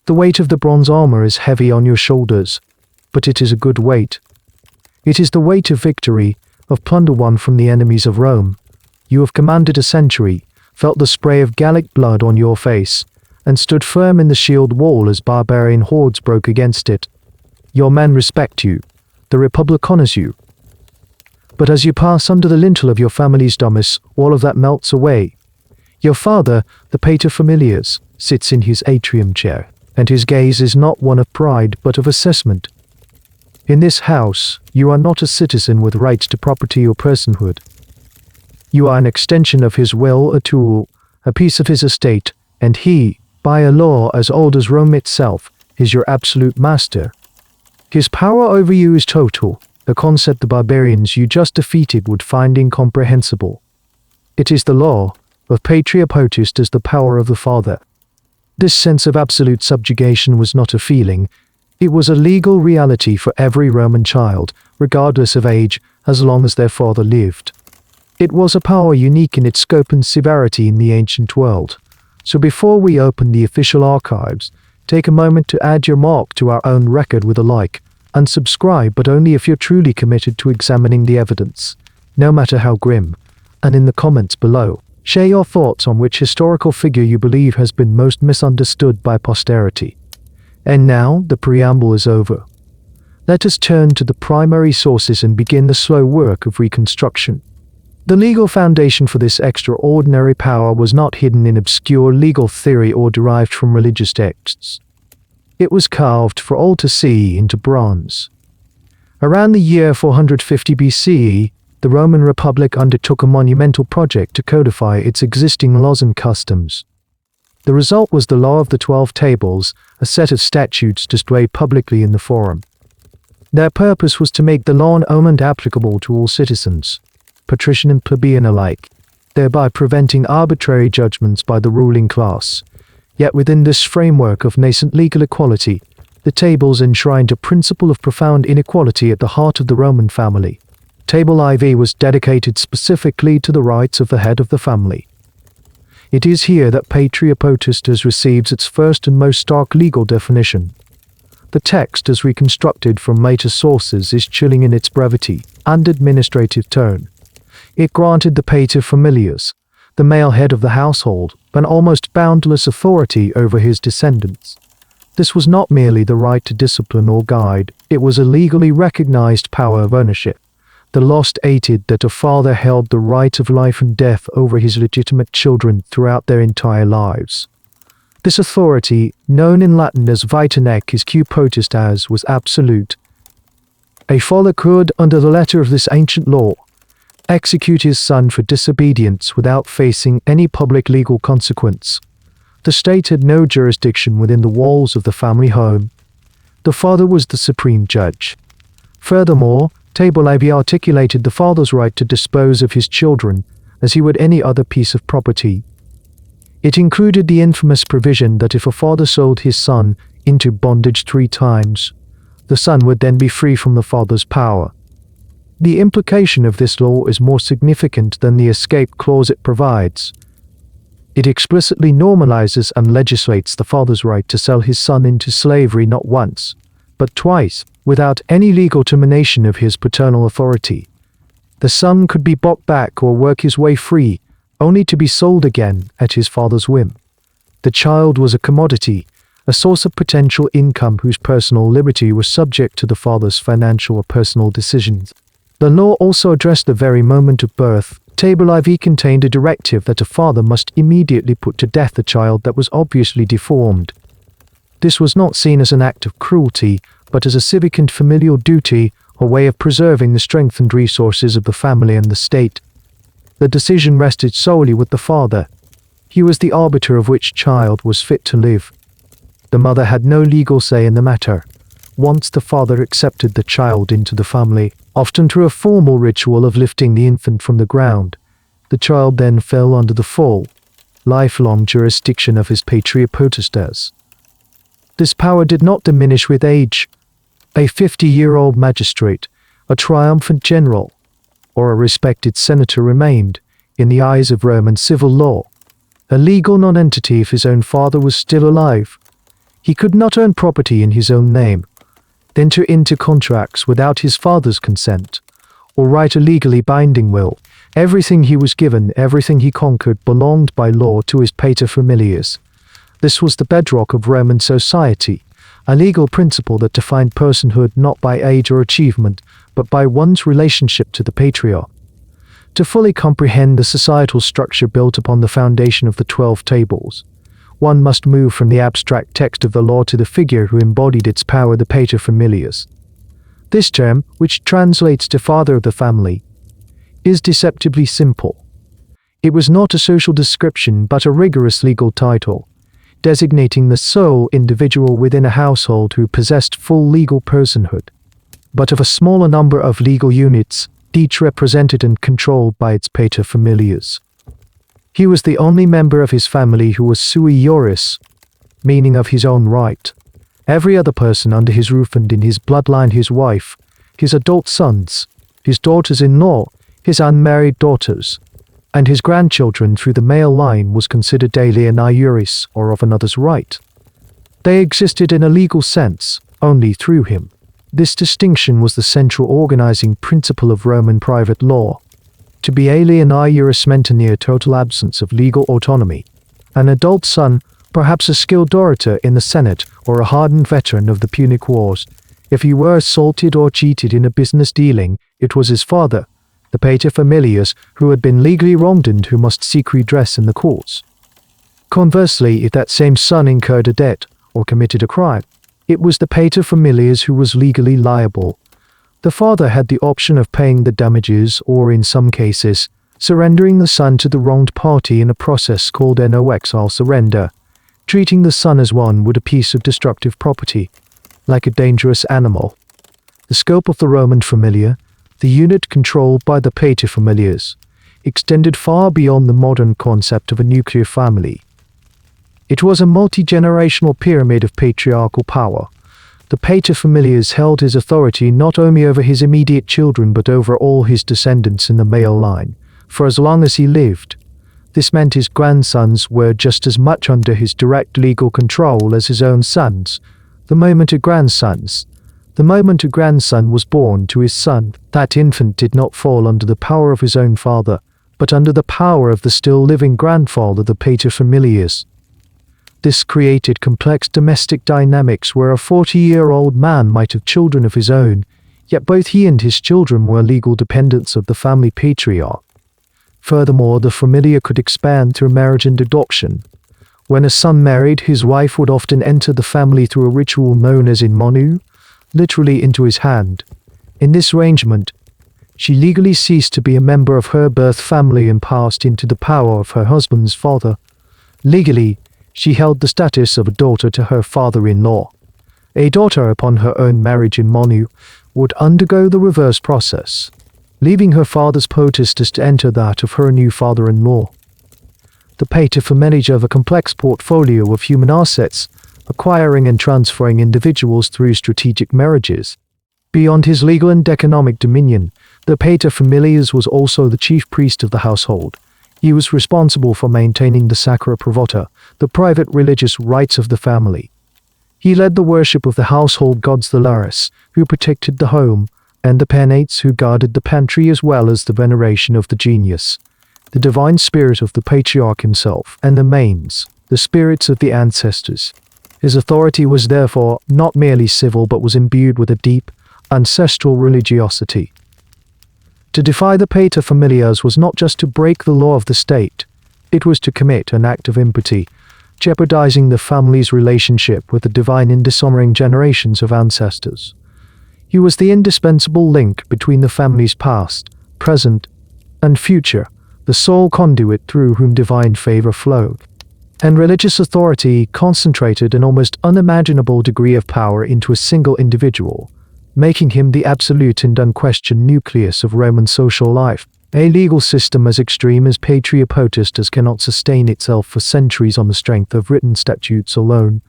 The weight of the bronze armor is heavy on your shoulders, but it is a good weight. It is the weight of victory, of plunder won from the enemies of Rome. You have commanded a century, felt the spray of Gallic blood on your face, and stood firm in the shield wall as barbarian hordes broke against it. Your men respect you. The Republic honors you. But as you pass under the lintel of your family's domus, all of that melts away. Your father, the paterfamilias, sits in his atrium chair, and his gaze is not one of pride but of assessment. In this house, you are not a citizen with rights to property or personhood. You are an extension of his will, a tool, a piece of his estate, and he, by a law as old as Rome itself, is your absolute master. His power over you is total, a concept the barbarians you just defeated would find incomprehensible. It is the law of Patria Potestas, the power of the father. This sense of absolute subjugation was not a feeling, it was a legal reality for every Roman child, regardless of age, as long as their father lived. It was a power unique in its scope and severity in the ancient world. So before we open the official archives, take a moment to add your mark to our own record with a like. Unsubscribe, but only if you're truly committed to examining the evidence, no matter how grim. And in the comments below, share your thoughts on which historical figure you believe has been most misunderstood by posterity. And now, the preamble is over. Let us turn to the primary sources and begin the slow work of reconstruction. The legal foundation for this extraordinary power was not hidden in obscure legal theory or derived from religious texts. It was carved for all to see into bronze. Around the year 450 BCE, the Roman Republic undertook a monumental project to codify its existing laws and customs. The result was the Law of the 12 Tables, a set of statutes displayed publicly in the Forum. Their purpose was to make the law an omen applicable to all citizens, patrician and plebeian alike, thereby preventing arbitrary judgments by the ruling class. Yet within this framework of nascent legal equality, the tables enshrined a principle of profound inequality at the heart of the Roman family. Table IV was dedicated specifically to the rights of the head of the family. It is here that Patria Potestas receives its first and most stark legal definition. The text, as reconstructed from later sources, is chilling in its brevity and administrative tone. It granted the paterfamilias, the male head of the household, an almost boundless authority over his descendants. This was not merely the right to discipline or guide, it was a legally recognized power of ownership. The law stated that a father held the right of life and death over his legitimate children throughout their entire lives. This authority, known in Latin as vitae necisque potestas, was absolute. A father could, under the letter of this ancient law, execute his son for disobedience without facing any public legal consequence. The state had no jurisdiction within the walls of the family home. The father was the supreme judge. Furthermore, Table IV articulated the father's right to dispose of his children as he would any other piece of property. It included the infamous provision that if a father sold his son into bondage 3 times, the son would then be free from the father's power. The implication of this law is more significant than the escape clause it provides. It explicitly normalizes and legislates the father's right to sell his son into slavery not once, but twice, without any legal termination of his paternal authority. The son could be bought back or work his way free, only to be sold again at his father's whim. The child was a commodity, a source of potential income whose personal liberty was subject to the father's financial or personal decisions. The law also addressed the very moment of birth. Table IV contained a directive that a father must immediately put to death a child that was obviously deformed. This was not seen as an act of cruelty, but as a civic and familial duty, a way of preserving the strength and resources of the family and the state. The decision rested solely with the father. He was the arbiter of which child was fit to live. The mother had no legal say in the matter. Once the father accepted the child into the family, often through a formal ritual of lifting the infant from the ground, the child then fell under the full, lifelong jurisdiction of his Patria Potestas. This power did not diminish with age. A 50-year-old magistrate, a triumphant general, or a respected senator remained, in the eyes of Roman civil law, a legal nonentity if his own father was still alive. He could not own property in his own name, enter into contracts without his father's consent, or write a legally binding will. Everything he was given, everything he conquered, belonged by law to his paterfamilias. This was the bedrock of Roman society, a legal principle that defined personhood not by age or achievement, but by one's relationship to the patriarch. To fully comprehend the societal structure built upon the foundation of the 12 tables, one must move from the abstract text of the law to the figure who embodied its power, the paterfamilias. This term, which translates to father of the family, is deceptively simple. It was not a social description but a rigorous legal title, designating the sole individual within a household who possessed full legal personhood, but of a smaller number of legal units, each represented and controlled by its paterfamilias. He was the only member of his family who was sui juris, meaning of his own right. Every other person under his roof and in his bloodline, his wife, his adult sons, his daughters-in-law, his unmarried daughters, and his grandchildren through the male line, was considered alieni juris, or of another's right. They existed in a legal sense only through him. This distinction was the central organizing principle of Roman private law. To be alieni juris meant a near total absence of legal autonomy. An adult son, perhaps a skilled orator in the Senate or a hardened veteran of the Punic Wars, if he were assaulted or cheated in a business dealing, it was his father, the paterfamilias, who had been legally wronged and who must seek redress in the courts. Conversely, if that same son incurred a debt or committed a crime, it was the paterfamilias who was legally liable. The father had the option of paying the damages or, in some cases, surrendering the son to the wronged party in a process called no-exile surrender, treating the son as one would a piece of destructive property, like a dangerous animal. The scope of the Roman familia, the unit controlled by the paterfamilias, extended far beyond the modern concept of a nuclear family. It was a multi-generational pyramid of patriarchal power. The paterfamilias held his authority not only over his immediate children but over all his descendants in the male line, for as long as he lived. This meant his grandsons were just as much under his direct legal control as his own sons. The moment a grandson was born to his son, that infant did not fall under the power of his own father, but under the power of the still living grandfather, the paterfamilias. This created complex domestic dynamics where a 40-year-old man might have children of his own, yet both he and his children were legal dependents of the family patriarch. Furthermore, the familia could expand through marriage and adoption. When a son married, his wife would often enter the family through a ritual known as immerse, literally into his hand. In this arrangement, she legally ceased to be a member of her birth family and passed into the power of her husband's father. Legally, she held the status of a daughter to her father-in-law. A daughter, upon her own marriage immerse, would undergo the reverse process, leaving her father's potestas to enter that of her new father-in-law. The paterfamilias have a complex portfolio of human assets, acquiring and transferring individuals through strategic marriages. Beyond his legal and economic dominion, the paterfamilias was also the chief priest of the household. He was responsible for maintaining the sacra privata, the private religious rites of the family. He led the worship of the household gods, the lares, who protected the home, and the penates, who guarded the pantry, as well as the veneration of the genius, the divine spirit of the patriarch himself, and the manes, the spirits of the ancestors. His authority was therefore not merely civil but was imbued with a deep, ancestral religiosity. To defy the paterfamilias was not just to break the law of the state, it was to commit an act of impiety, jeopardizing the family's relationship with the divine in dishonoring generations of ancestors. He was the indispensable link between the family's past, present, and future, the sole conduit through whom divine favor flowed. And religious authority concentrated an almost unimaginable degree of power into a single individual, making him the absolute and unquestioned nucleus of Roman social life. A legal system as extreme as Patria Potestas cannot sustain itself for centuries on the strength of written statutes alone.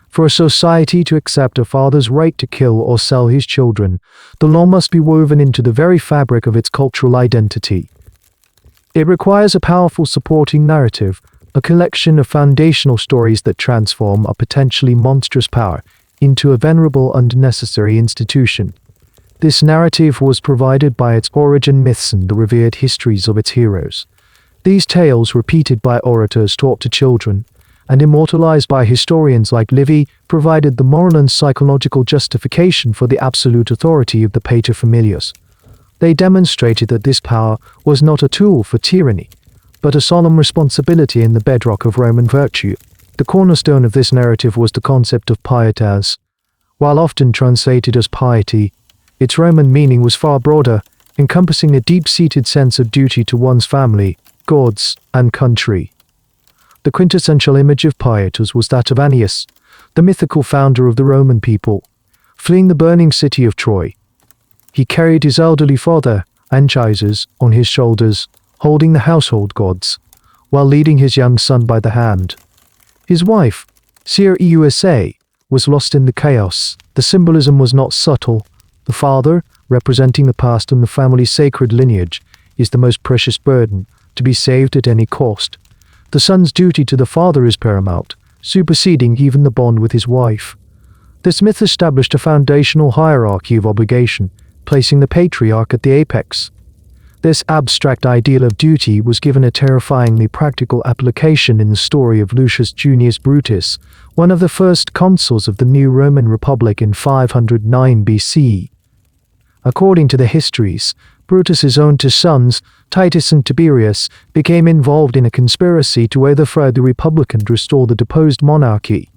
For a society to accept a father's right to kill or sell his children, the law must be woven into the very fabric of its cultural identity. It requires a powerful supporting narrative, a collection of foundational stories that transform a potentially monstrous power into a venerable and necessary institution. This narrative was provided by its origin myths and the revered histories of its heroes. These tales, repeated by orators taught to children, and immortalized by historians like Livy, provided the moral and psychological justification for the absolute authority of the paterfamilias. They demonstrated that this power was not a tool for tyranny, but a solemn responsibility in the bedrock of Roman virtue. The cornerstone of this narrative was the concept of pietas. While often translated as piety, its Roman meaning was far broader, encompassing a deep-seated sense of duty to one's family, gods, and country. The quintessential image of pietas was that of Aeneas, the mythical founder of the Roman people, fleeing the burning city of Troy. He carried his elderly father, Anchises, on his shoulders, holding the household gods, while leading his young son by the hand. His wife, Circe, was lost in the chaos. The symbolism was not subtle. The father, representing the past and the family's sacred lineage, is the most precious burden, to be saved at any cost. The son's duty to the father is paramount, superseding even the bond with his wife. This myth established a foundational hierarchy of obligation, placing the patriarch at the apex. This abstract ideal of duty was given a terrifyingly practical application in the story of Lucius Junius Brutus, one of the first consuls of the new Roman Republic in 509 BC. According to the histories, Brutus's own two sons, Titus and Tiberius, became involved in a conspiracy to overthrow the republic and restore the deposed monarchy.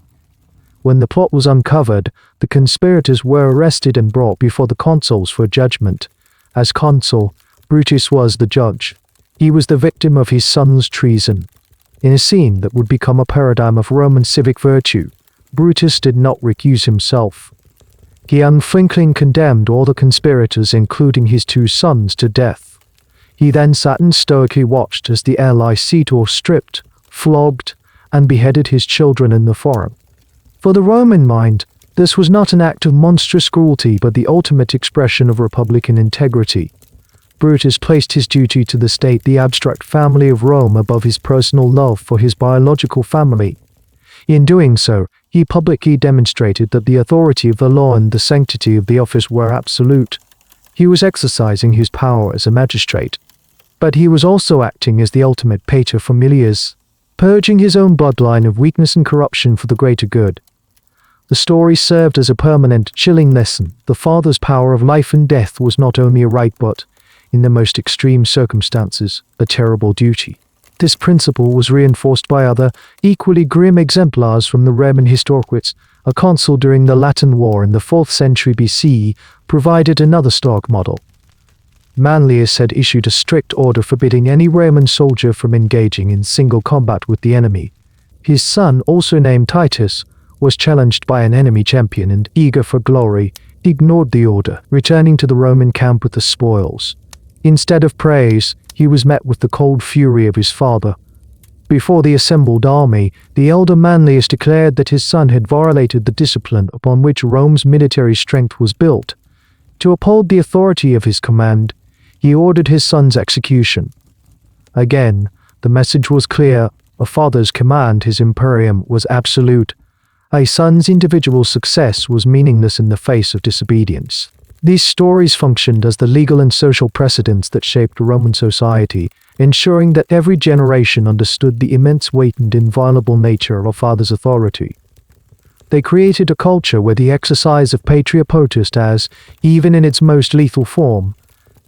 When the plot was uncovered, the conspirators were arrested and brought before the consuls for judgment. As consul, Brutus was the judge. He was the victim of his son's treason. In a scene that would become a paradigm of Roman civic virtue, Brutus did not recuse himself. He unflinchingly condemned all the conspirators, including his two sons, to death. He then sat and stoically watched as the heir lictor stripped, flogged, and beheaded his children in the forum. For the Roman mind, this was not an act of monstrous cruelty but the ultimate expression of republican integrity. Brutus placed his duty to the state, the abstract family of Rome, above his personal love for his biological family. In doing so, he publicly demonstrated that the authority of the law and the sanctity of the office were absolute. He was exercising his power as a magistrate, but he was also acting as the ultimate paterfamilias, purging his own bloodline of weakness and corruption for the greater good. The story served as a permanent, chilling lesson. The father's power of life and death was not only a right but, in the most extreme circumstances, a terrible duty. This principle was reinforced by other, equally grim exemplars from the Roman historians. A consul during the Latin War in the 4th century BC provided another stark model. Manlius had issued a strict order forbidding any Roman soldier from engaging in single combat with the enemy. His son, also named Titus, was challenged by an enemy champion and, eager for glory, ignored the order, returning to the Roman camp with the spoils. Instead of praise, he was met with the cold fury of his father. Before the assembled army, the elder Manlius declared that his son had violated the discipline upon which Rome's military strength was built. To uphold the authority of his command, he ordered his son's execution. Again, the message was clear: a father's command, his imperium, was absolute. A son's individual success was meaningless in the face of disobedience. These stories functioned as the legal and social precedents that shaped Roman society, ensuring that every generation understood the immense weight and inviolable nature of a father's authority. They created a culture where the exercise of Patria Potestas, even in its most lethal form,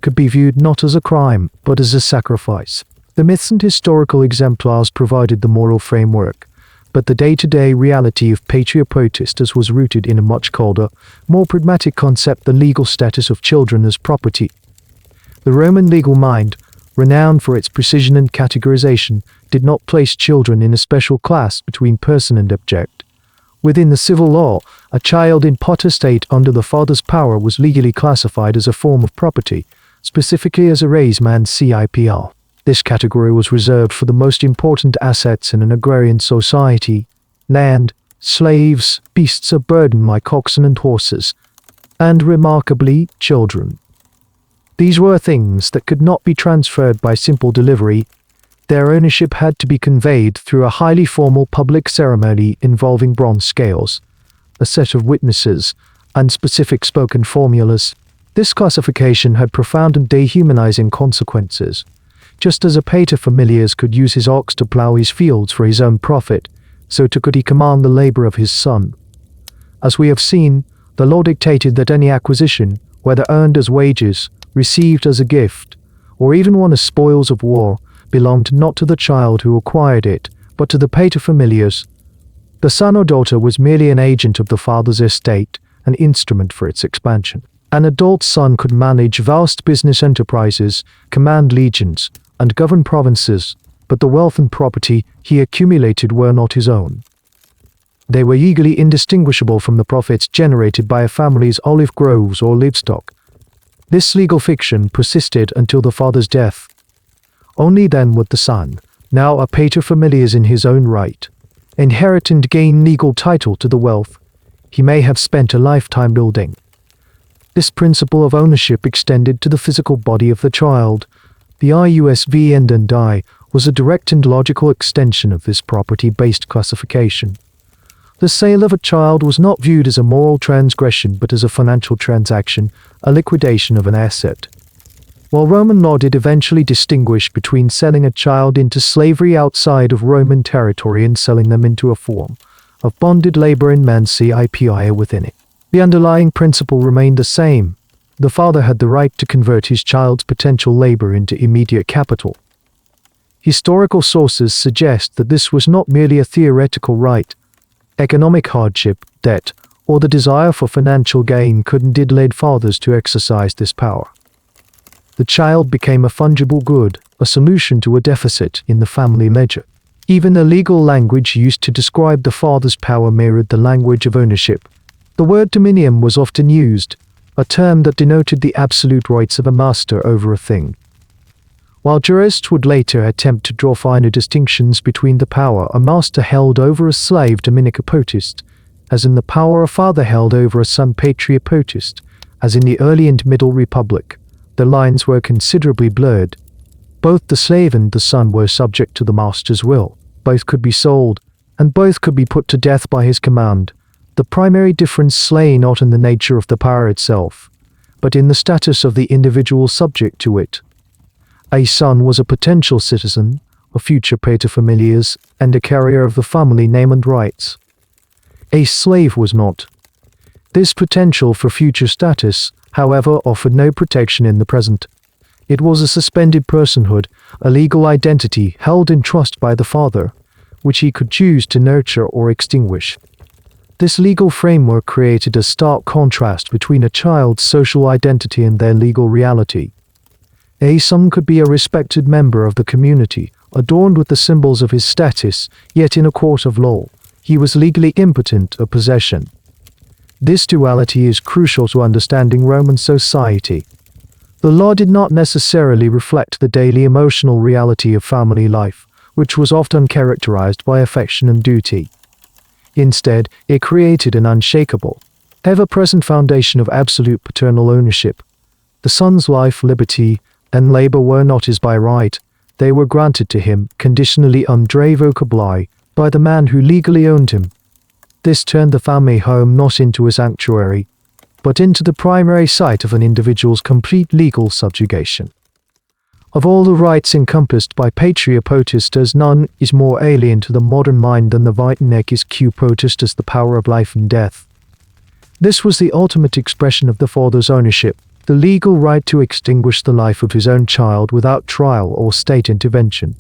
could be viewed not as a crime, but as a sacrifice. The myths and historical exemplars provided the moral framework, but the day-to-day reality of Patria Potestas was rooted in a much colder, more pragmatic concept: the legal status of children as property. The Roman legal mind, renowned for its precision and categorization, did not place children in a special class between person and object. Within the civil law, a child in potestate under the father's power was legally classified as a form of property, specifically as a res mancipia. This category was reserved for the most important assets in an agrarian society: land, slaves, beasts of burden like oxen and horses, and, remarkably, children. These were things that could not be transferred by simple delivery. Their ownership had to be conveyed through a highly formal public ceremony involving bronze scales, a set of witnesses, and specific spoken formulas. This classification had profound and dehumanizing consequences. Just as a paterfamilias could use his ox to plough his fields for his own profit, so too could he command the labor of his son. As we have seen, the law dictated that any acquisition, whether earned as wages, received as a gift, or even won as spoils of war, belonged not to the child who acquired it, but to the paterfamilias. The son or daughter was merely an agent of the father's estate, an instrument for its expansion. An adult son could manage vast business enterprises, command legions, and govern provinces, but the wealth and property he accumulated were not his own. They were legally indistinguishable from the profits generated by a family's olive groves or livestock. This legal fiction persisted until the father's death. Only then would the son, now a paterfamilias in his own right, inherit and gain legal title to the wealth he may have spent a lifetime building. This principle of ownership extended to the physical body of the child. The ius vendendi was a direct and logical extension of this property-based classification. The sale of a child was not viewed as a moral transgression but as a financial transaction, a liquidation of an asset. While Roman law did eventually distinguish between selling a child into slavery outside of Roman territory and selling them into a form of bonded labor in mensique within it, the underlying principle remained the same. The father had the right to convert his child's potential labor into immediate capital. Historical sources suggest that this was not merely a theoretical right. Economic hardship, debt, or the desire for financial gain could and did lead fathers to exercise this power. The child became a fungible good, a solution to a deficit in the family ledger. Even the legal language used to describe the father's power mirrored the language of ownership. The word dominium was often used, a term that denoted the absolute rights of a master over a thing. While jurists would later attempt to draw finer distinctions between the power a master held over a slave dominica potest, as in the power a father held over a son patria potest, as in the early and middle republic, the lines were considerably blurred. Both the slave and the son were subject to the master's will. Both could be sold, and both could be put to death by his command. The primary difference lay not in the nature of the power itself, but in the status of the individual subject to it. A son was a potential citizen, a future paterfamilias, and a carrier of the family name and rights. A slave was not. This potential for future status, however, offered no protection in the present. It was a suspended personhood, a legal identity held in trust by the father, which he could choose to nurture or extinguish. This legal framework created a stark contrast between a child's social identity and their legal reality. A son could be a respected member of the community, adorned with the symbols of his status, yet in a court of law, he was legally impotent of possession. This duality is crucial to understanding Roman society. The law did not necessarily reflect the daily emotional reality of family life, which was often characterized by affection and duty. Instead, it created an unshakable, ever-present foundation of absolute paternal ownership. The son's life, liberty, and labor were not his by right, they were granted to him, conditionally undrevocably, by the man who legally owned him. This turned the family home not into a sanctuary, but into the primary site of an individual's complete legal subjugation. Of all the rights encompassed by Patria Potestas, none is more alien to the modern mind than the vitae necisque potestas, the power of life and death. This was the ultimate expression of the father's ownership, the legal right to extinguish the life of his own child without trial or state intervention.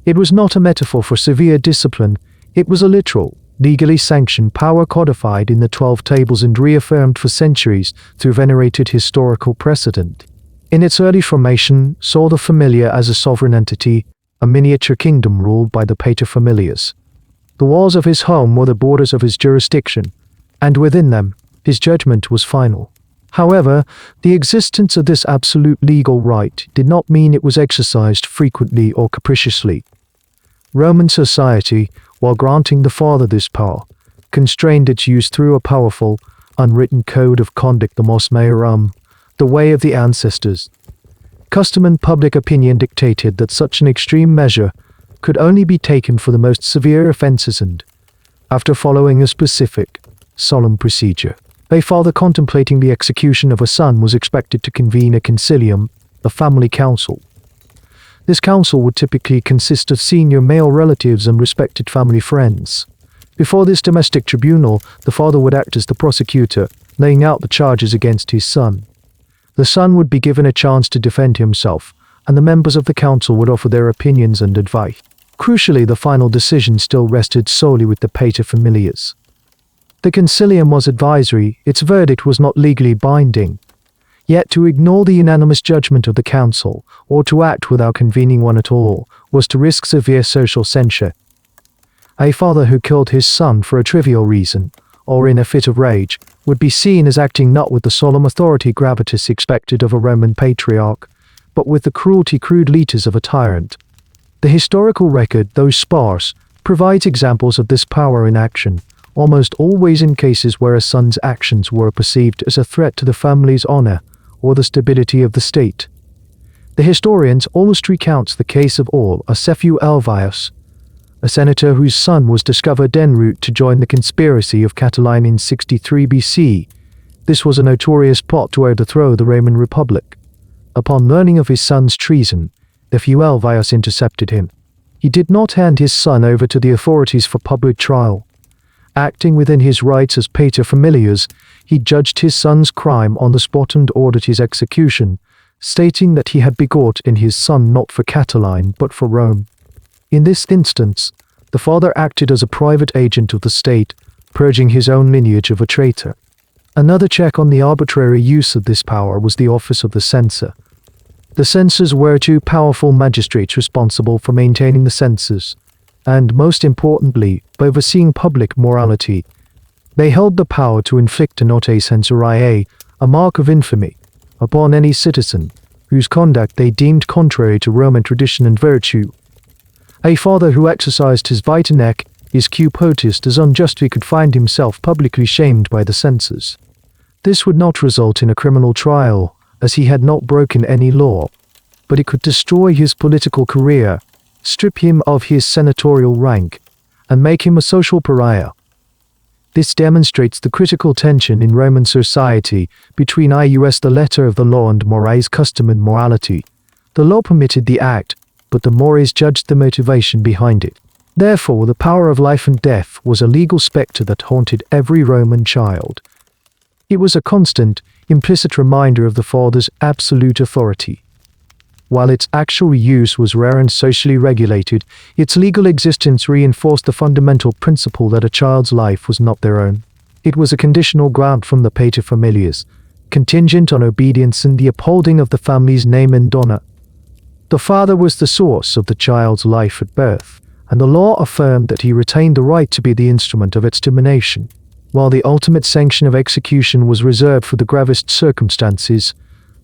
It was not a metaphor for severe discipline, it was a literal, legally sanctioned power codified in the 12 tables and reaffirmed for centuries through venerated historical precedent. In its early formation, saw the familia as a sovereign entity, a miniature kingdom ruled by the paterfamilias. The walls of his home were the borders of his jurisdiction, and within them, his judgment was final. However, the existence of this absolute legal right did not mean it was exercised frequently or capriciously. Roman society, while granting the father this power, constrained its use through a powerful, unwritten code of conduct, the mos maiorum, the way of the ancestors. Custom and public opinion dictated that such an extreme measure could only be taken for the most severe offences and, after following a specific, solemn procedure, a father contemplating the execution of a son was expected to convene a concilium, a family council. This council would typically consist of senior male relatives and respected family friends. Before this domestic tribunal, the father would act as the prosecutor, laying out the charges against his son. The son would be given a chance to defend himself, and the members of the council would offer their opinions and advice. Crucially, the final decision still rested solely with the paterfamilias. The concilium was advisory, its verdict was not legally binding. Yet to ignore the unanimous judgment of the council, or to act without convening one at all, was to risk severe social censure. A father who killed his son for a trivial reason, or in a fit of rage, would be seen as acting not with the solemn authority gravitas expected of a Roman patriarch, but with the cruelty-crude litis of a tyrant. The historical record, though sparse, provides examples of this power in action, almost always in cases where a son's actions were perceived as a threat to the family's honor or the stability of the state. The historians almost recounts the case of Eusebius Elvius, a senator whose son was discovered en route to join the conspiracy of Catiline in 63 BC. This was a notorious plot to overthrow the Roman Republic. Upon learning of his son's treason, Eusebius Elvius intercepted him. He did not hand his son over to the authorities for public trial. Acting within his rights as paterfamilias, he judged his son's crime on the spot and ordered his execution, stating that he had begotten his son not for Catiline but for Rome. In this instance, the father acted as a private agent of the state, purging his own lineage of a traitor. Another check on the arbitrary use of this power was the office of the censor. The censors were two powerful magistrates responsible for maintaining the census, and, most importantly, overseeing public morality. They held the power to inflict a note censurae, a mark of infamy, upon any citizen whose conduct they deemed contrary to Roman tradition and virtue. A father who exercised his vitae, his potestas unjustly could find himself publicly shamed by the censors. This would not result in a criminal trial, as he had not broken any law, but it could destroy his political career, strip him of his senatorial rank, and make him a social pariah. This demonstrates the critical tension in Roman society between the letter of the law and mores custom and morality. The law permitted the act, but the mores judged the motivation behind it. Therefore, the power of life and death was a legal spectre that haunted every Roman child. It was a constant, implicit reminder of the father's absolute authority. While its actual use was rare and socially regulated, its legal existence reinforced the fundamental principle that a child's life was not their own. It was a conditional grant from the paterfamilias, contingent on obedience and the upholding of the family's name and honor. The father was the source of the child's life at birth, and the law affirmed that he retained the right to be the instrument of its termination. While the ultimate sanction of execution was reserved for the gravest circumstances,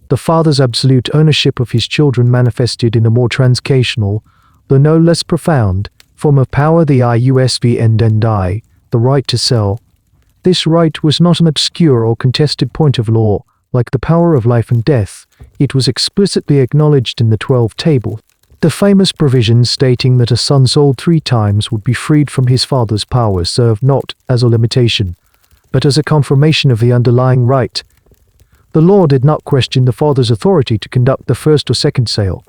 the father's absolute ownership of his children manifested in a more transcational, though no less profound, form of power, the vendendi, the right to sell. This right was not an obscure or contested point of law. Like the power of life and death, it was explicitly acknowledged in the 12 Tables. The famous provision stating that a son sold 3 times would be freed from his father's power served not as a limitation, but as a confirmation of the underlying right. The law did not question the father's authority to conduct the first or second sale.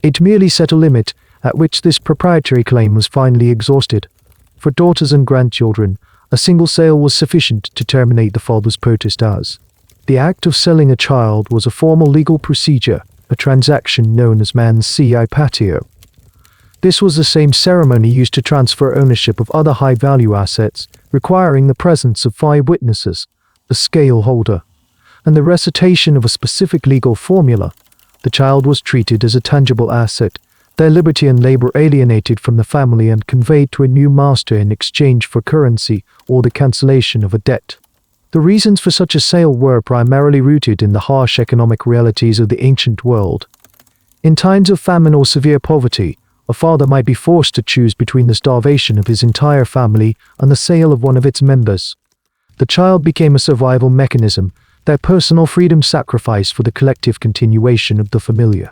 It merely set a limit at which this proprietary claim was finally exhausted. For daughters and grandchildren, a single sale was sufficient to terminate the father's potestas. The act of selling a child was a formal legal procedure, a transaction known as unsettling patio. This was the same ceremony used to transfer ownership of other high-value assets, requiring the presence of 5 witnesses, a scale holder, and the recitation of a specific legal formula. The child was treated as a tangible asset, their liberty and labor alienated from the family and conveyed to a new master in exchange for currency or the cancellation of a debt. The reasons for such a sale were primarily rooted in the harsh economic realities of the ancient world. In times of famine or severe poverty, a father might be forced to choose between the starvation of his entire family and the sale of one of its members. The child became a survival mechanism their personal freedom sacrificed for the collective continuation of the familia.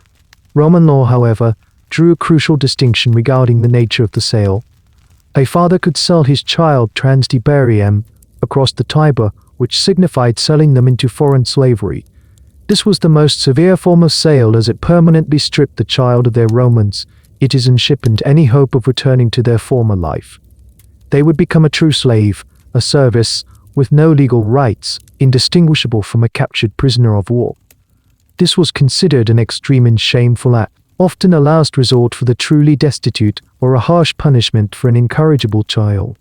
Roman law, however, drew a crucial distinction regarding the nature of the sale. A father could sell his child trans Tiberium across the Tiber, which signified selling them into foreign slavery. This was the most severe form of sale, as it permanently stripped the child of their Romans, citizenship, and any hope of returning to their former life. They would become a true slave, a service, with no legal rights, indistinguishable from a captured prisoner of war. This was considered an extreme and shameful act, often a last resort for the truly destitute, or a harsh punishment for an incorrigible child.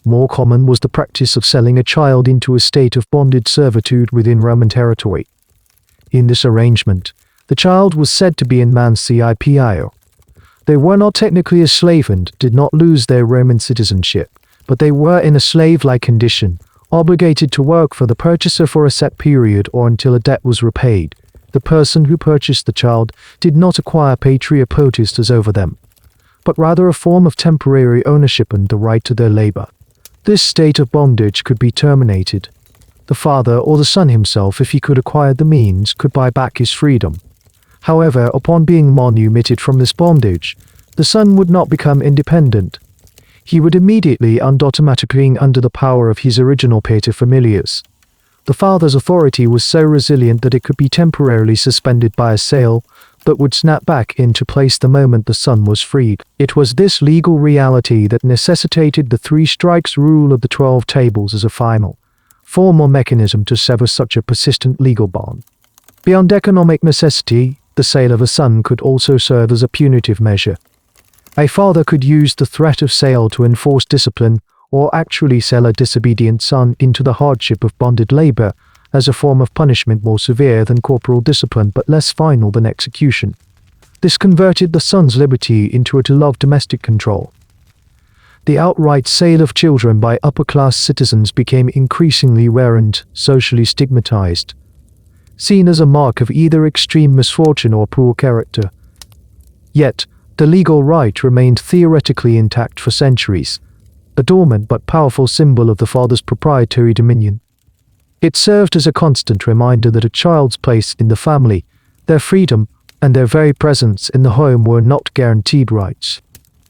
More common was the practice of selling a child into a state of bonded servitude within Roman territory. In this arrangement, the child was said to be in mancipio. They were not technically a slave and did not lose their Roman citizenship, but they were in a slave-like condition, obligated to work for the purchaser for a set period or until a debt was repaid. The person who purchased the child did not acquire Patria Potestas over them, but rather a form of temporary ownership and the right to their labor. This state of bondage could be terminated. The father or the son himself, if he could acquire the means, could buy back his freedom. However, upon being manumitted from this bondage, the son would not become independent. He would immediately and automatically under the power of his original paterfamilias. The father's authority was so resilient that it could be temporarily suspended by a sale, but would snap back into place the moment the son was freed. It was this legal reality that necessitated the 3 strikes rule of the 12 tables as a final, formal mechanism to sever such a persistent legal bond. Beyond economic necessity, the sale of a son could also serve as a punitive measure. A father could use the threat of sale to enforce discipline, or actually sell a disobedient son into the hardship of bonded labor as a form of punishment more severe than corporal discipline but less final than execution. This converted the son's liberty into a tool of domestic control. The outright sale of children by upper-class citizens became increasingly rare and socially stigmatized, seen as a mark of either extreme misfortune or poor character. Yet, the legal right remained theoretically intact for centuries, a dormant but powerful symbol of the father's proprietary dominion. It served as a constant reminder that a child's place in the family, their freedom, and their very presence in the home were not guaranteed rights,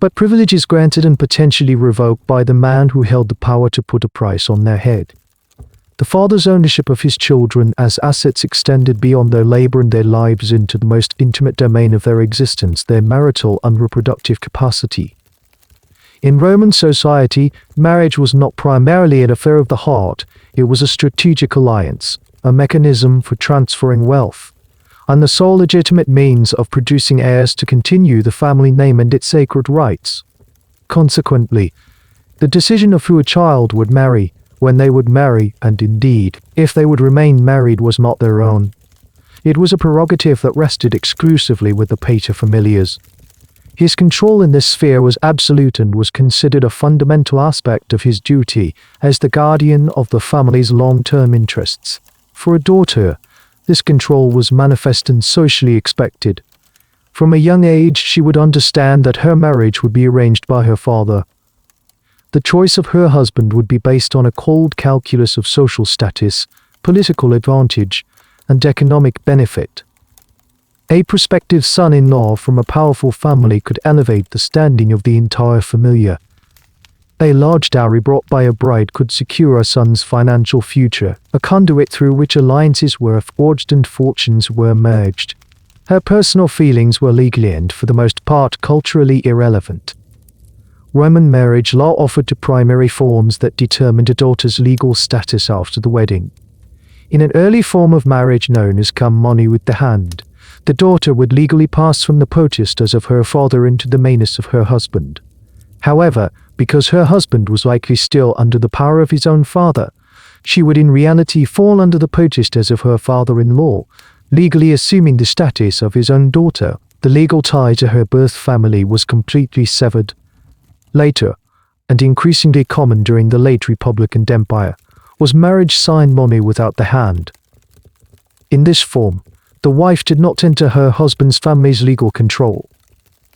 but privileges granted and potentially revoked by the man who held the power to put a price on their head. The father's ownership of his children as assets extended beyond their labor and their lives into the most intimate domain of their existence, their marital and reproductive capacity. In Roman society, marriage was not primarily an affair of the heart, it was a strategic alliance, a mechanism for transferring wealth, and the sole legitimate means of producing heirs to continue the family name and its sacred rights. Consequently, the decision of who a child would marry, when they would marry, and indeed, if they would remain married, was not their own. It was a prerogative that rested exclusively with the paterfamilias. His control in this sphere was absolute and was considered a fundamental aspect of his duty as the guardian of the family's long-term interests. For a daughter, this control was manifest and socially expected. From a young age, she would understand that her marriage would be arranged by her father. The choice of her husband would be based on a cold calculus of social status, political advantage, and economic benefit. A prospective son-in-law from a powerful family could elevate the standing of the entire familia. A large dowry brought by a bride could secure a son's financial future, a conduit through which alliances were forged and fortunes were merged. Her personal feelings were legally and, for the most part, culturally irrelevant. Roman marriage law offered two primary forms that determined a daughter's legal status after the wedding. In an early form of marriage known as come money with the hand, the daughter would legally pass from the potestas of her father into the manus of her husband. However, because her husband was likely still under the power of his own father, she would in reality fall under the potestas of her father-in-law, legally assuming the status of his own daughter. The legal tie to her birth family was completely severed. Later, and increasingly common during the late Republic and Empire, was marriage sign money without the hand. In this form, the wife did not enter her husband's family's legal control.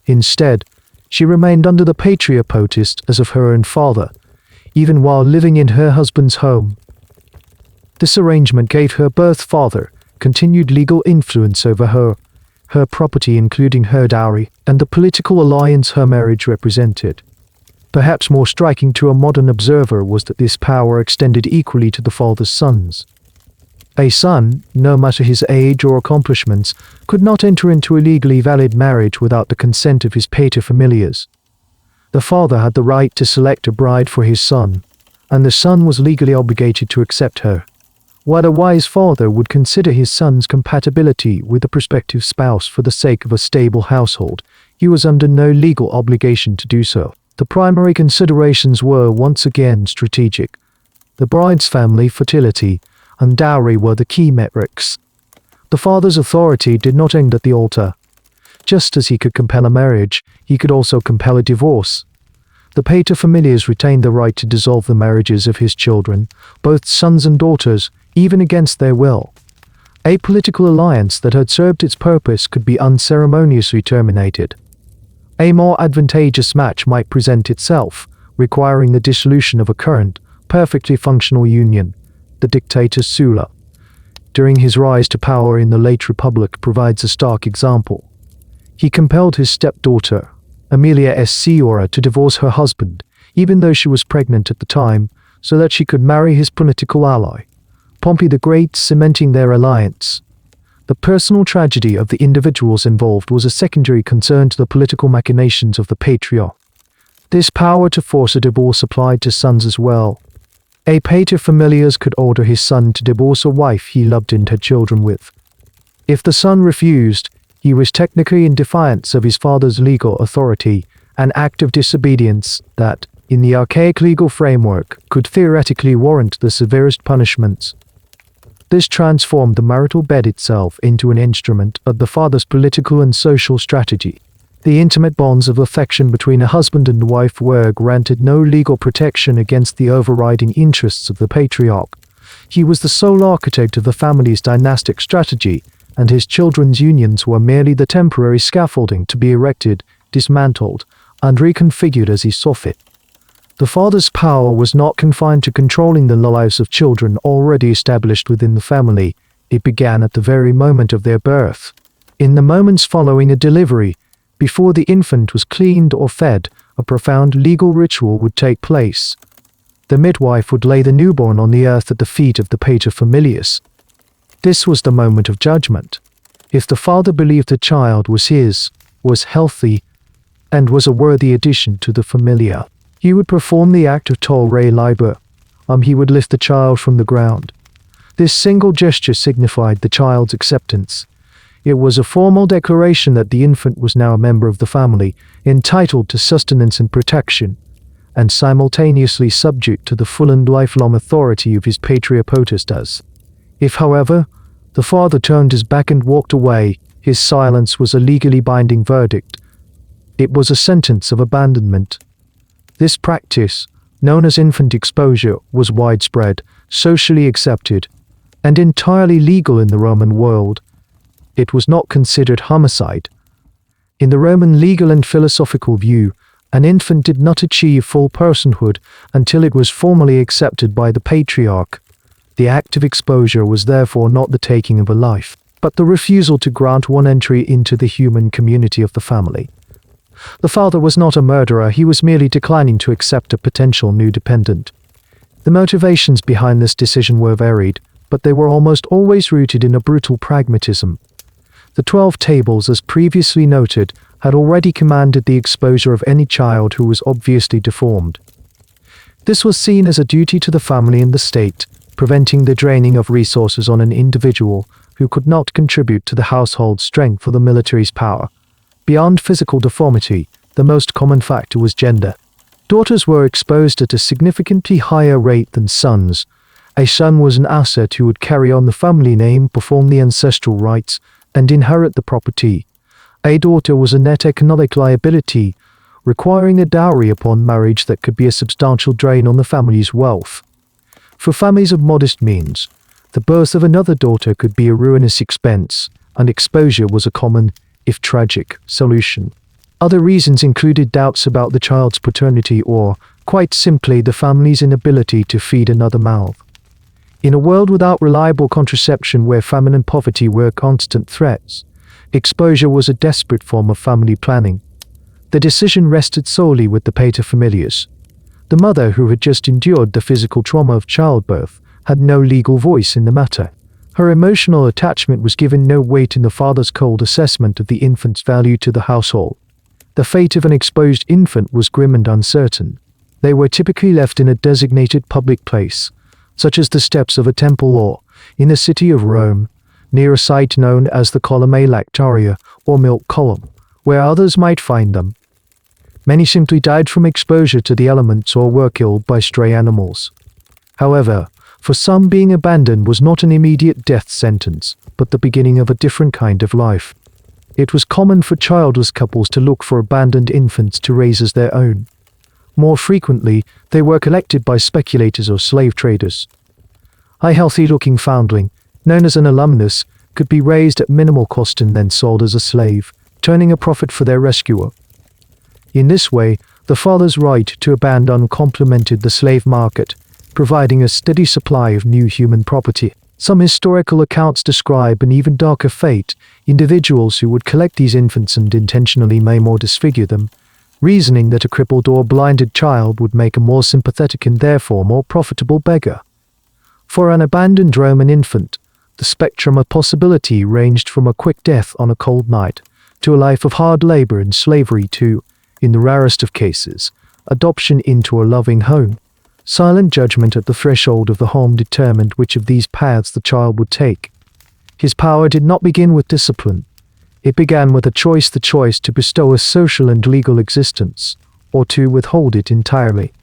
Instead, she remained under the Patria Potestas of her own father, even while living in her husband's home. This arrangement gave her birth father continued legal influence over her property including her dowry, and the political alliance her marriage represented. Perhaps more striking to a modern observer was that this power extended equally to the father's sons. A son, no matter his age or accomplishments, could not enter into a legally valid marriage without the consent of his paterfamilias. The father had the right to select a bride for his son, and the son was legally obligated to accept her. While a wise father would consider his son's compatibility with a prospective spouse for the sake of a stable household, he was under no legal obligation to do so. The primary considerations were once again strategic. The bride's family, fertility, and dowry were the key metrics. The father's authority did not end at the altar. Just as he could compel a marriage, he could also compel a divorce. The paterfamilias retained the right to dissolve the marriages of his children, both sons and daughters, even against their will. A political alliance that had served its purpose could be unceremoniously terminated. A more advantageous match might present itself, requiring the dissolution of a current, perfectly functional union. The dictator Sulla, during his rise to power in the late Republic, provides a stark example. He compelled his stepdaughter, Aemilia Sciora, to divorce her husband, even though she was pregnant at the time, so that she could marry his political ally, Pompey the Great, cementing their alliance. The personal tragedy of the individuals involved was a secondary concern to the political machinations of the patriarch. This power to force a divorce applied to sons as well. A paterfamilias could order his son to divorce a wife he loved and had children with. If the son refused, he was technically in defiance of his father's legal authority, an act of disobedience that, in the archaic legal framework, could theoretically warrant the severest punishments. This transformed the marital bed itself into an instrument of the father's political and social strategy. The intimate bonds of affection between a husband and wife were granted no legal protection against the overriding interests of the patriarch. He was the sole architect of the family's dynastic strategy, and his children's unions were merely the temporary scaffolding to be erected, dismantled, and reconfigured as he saw fit. The father's power was not confined to controlling the lives of children already established within the family. It began at the very moment of their birth. In the moments following a delivery, before the infant was cleaned or fed, a profound legal ritual would take place. The midwife would lay the newborn on the earth at the feet of the paterfamilias. This was the moment of judgment. If the father believed the child was his, was healthy, and was a worthy addition to the familia, he would perform the act of tol re liber. He would lift the child from the ground. This single gesture signified the child's acceptance. It was a formal declaration that the infant was now a member of the family, entitled to sustenance and protection, and simultaneously subject to the full and lifelong authority of his Patria Potestas. If, however, the father turned his back and walked away, his silence was a legally binding verdict. It was a sentence of abandonment. This practice, known as infant exposure, was widespread, socially accepted, and entirely legal in the Roman world. It was not considered homicide. In the Roman legal and philosophical view, an infant did not achieve full personhood until it was formally accepted by the patriarch. The act of exposure was therefore not the taking of a life, but the refusal to grant one entry into the human community of the family. The father was not a murderer, he was merely declining to accept a potential new dependent. The motivations behind this decision were varied, but they were almost always rooted in a brutal pragmatism. The 12 tables, as previously noted, had already commanded the exposure of any child who was obviously deformed. This was seen as a duty to the family and the state, preventing the draining of resources on an individual who could not contribute to the household's strength or the military's power. Beyond physical deformity, the most common factor was gender. Daughters were exposed at a significantly higher rate than sons. A son was an asset who would carry on the family name, perform the ancestral rites, and inherit the property. A daughter was a net economic liability, requiring a dowry upon marriage that could be a substantial drain on the family's wealth. For families of modest means, the birth of another daughter could be a ruinous expense, and exposure was a common, if tragic, solution. Other reasons included doubts about the child's paternity or, quite simply, the family's inability to feed another mouth. In a world without reliable contraception where famine and poverty were constant threats, exposure was a desperate form of family planning. The decision rested solely with the paterfamilias. The mother, who had just endured the physical trauma of childbirth, had no legal voice in the matter. Her emotional attachment was given no weight in the father's cold assessment of the infant's value to the household. The fate of an exposed infant was grim and uncertain. They were typically left in a designated public place, such as the steps of a temple or, in the city of Rome, near a site known as the Columnae Lactaria, or milk column, where others might find them. Many simply died from exposure to the elements or were killed by stray animals. However, for some, being abandoned was not an immediate death sentence, but the beginning of a different kind of life. It was common for childless couples to look for abandoned infants to raise as their own. More frequently, they were collected by speculators or slave traders. A healthy-looking foundling, known as an alumnus, could be raised at minimal cost and then sold as a slave, turning a profit for their rescuer. In this way, the father's right to abandon complemented the slave market, providing a steady supply of new human property. Some historical accounts describe an even darker fate: individuals who would collect these infants and intentionally maim or disfigure them, reasoning that a crippled or blinded child would make a more sympathetic and therefore more profitable beggar. For an abandoned Roman infant, the spectrum of possibility ranged from a quick death on a cold night, to a life of hard labor and slavery to, in the rarest of cases, adoption into a loving home. Silent judgment at the threshold of the home determined which of these paths the child would take. His power did not begin with discipline. It began with the choice to bestow a social and legal existence, or to withhold it entirely.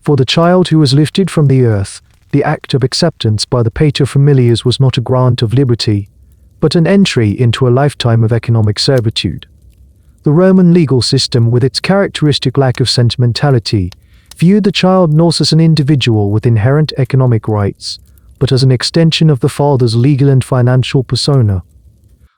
For the child who was lifted from the earth, the act of acceptance by the paterfamilias was not a grant of liberty, but an entry into a lifetime of economic servitude. The Roman legal system, with its characteristic lack of sentimentality, viewed the child not as an individual with inherent economic rights, but as an extension of the father's legal and financial persona.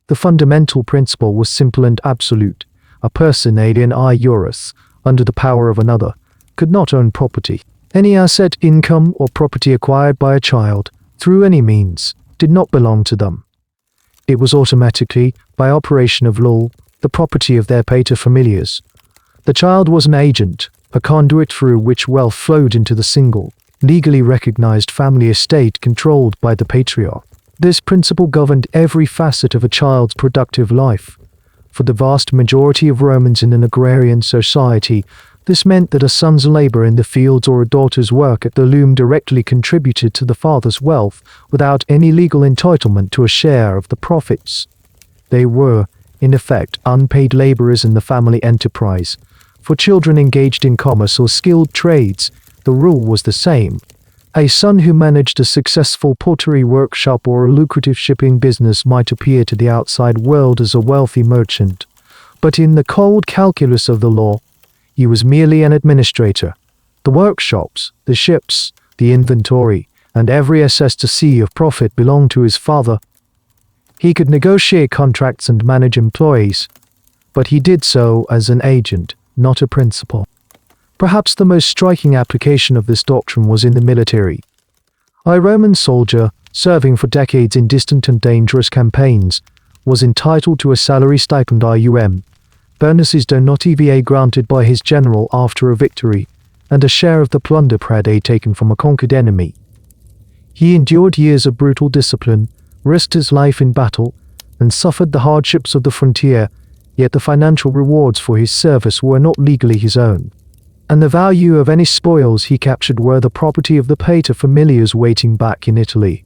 The fundamental principle was simple and absolute: a person alien iuris, under the power of another, could not own property. Any asset, income, or property acquired by a child, through any means, did not belong to them. It was automatically, by operation of law, the property of their paterfamilias. The child was an agent, a conduit through which wealth flowed into the single, legally recognized family estate controlled by the patriarch. This principle governed every facet of a child's productive life. For the vast majority of Romans in an agrarian society, this meant that a son's labor in the fields or a daughter's work at the loom directly contributed to the father's wealth without any legal entitlement to a share of the profits. They were, in effect, unpaid laborers in the family enterprise. For children engaged in commerce or skilled trades, the rule was the same. A son who managed a successful pottery workshop or a lucrative shipping business might appear to the outside world as a wealthy merchant, but in the cold calculus of the law, he was merely an administrator. The workshops, the ships, the inventory, and every assessed to see of profit belonged to his father. He could negotiate contracts and manage employees, but he did so as an agent, not a principal. Perhaps the most striking application of this doctrine was in the military. A Roman soldier, serving for decades in distant and dangerous campaigns, was entitled to a salary stipend bonuses do notivae granted by his general after a victory, and a share of the plunder prade taken from a conquered enemy. He endured years of brutal discipline, risked his life in battle, and suffered the hardships of the frontier, yet the financial rewards for his service were not legally his own, and the value of any spoils he captured were the property of the paterfamilias waiting back in Italy.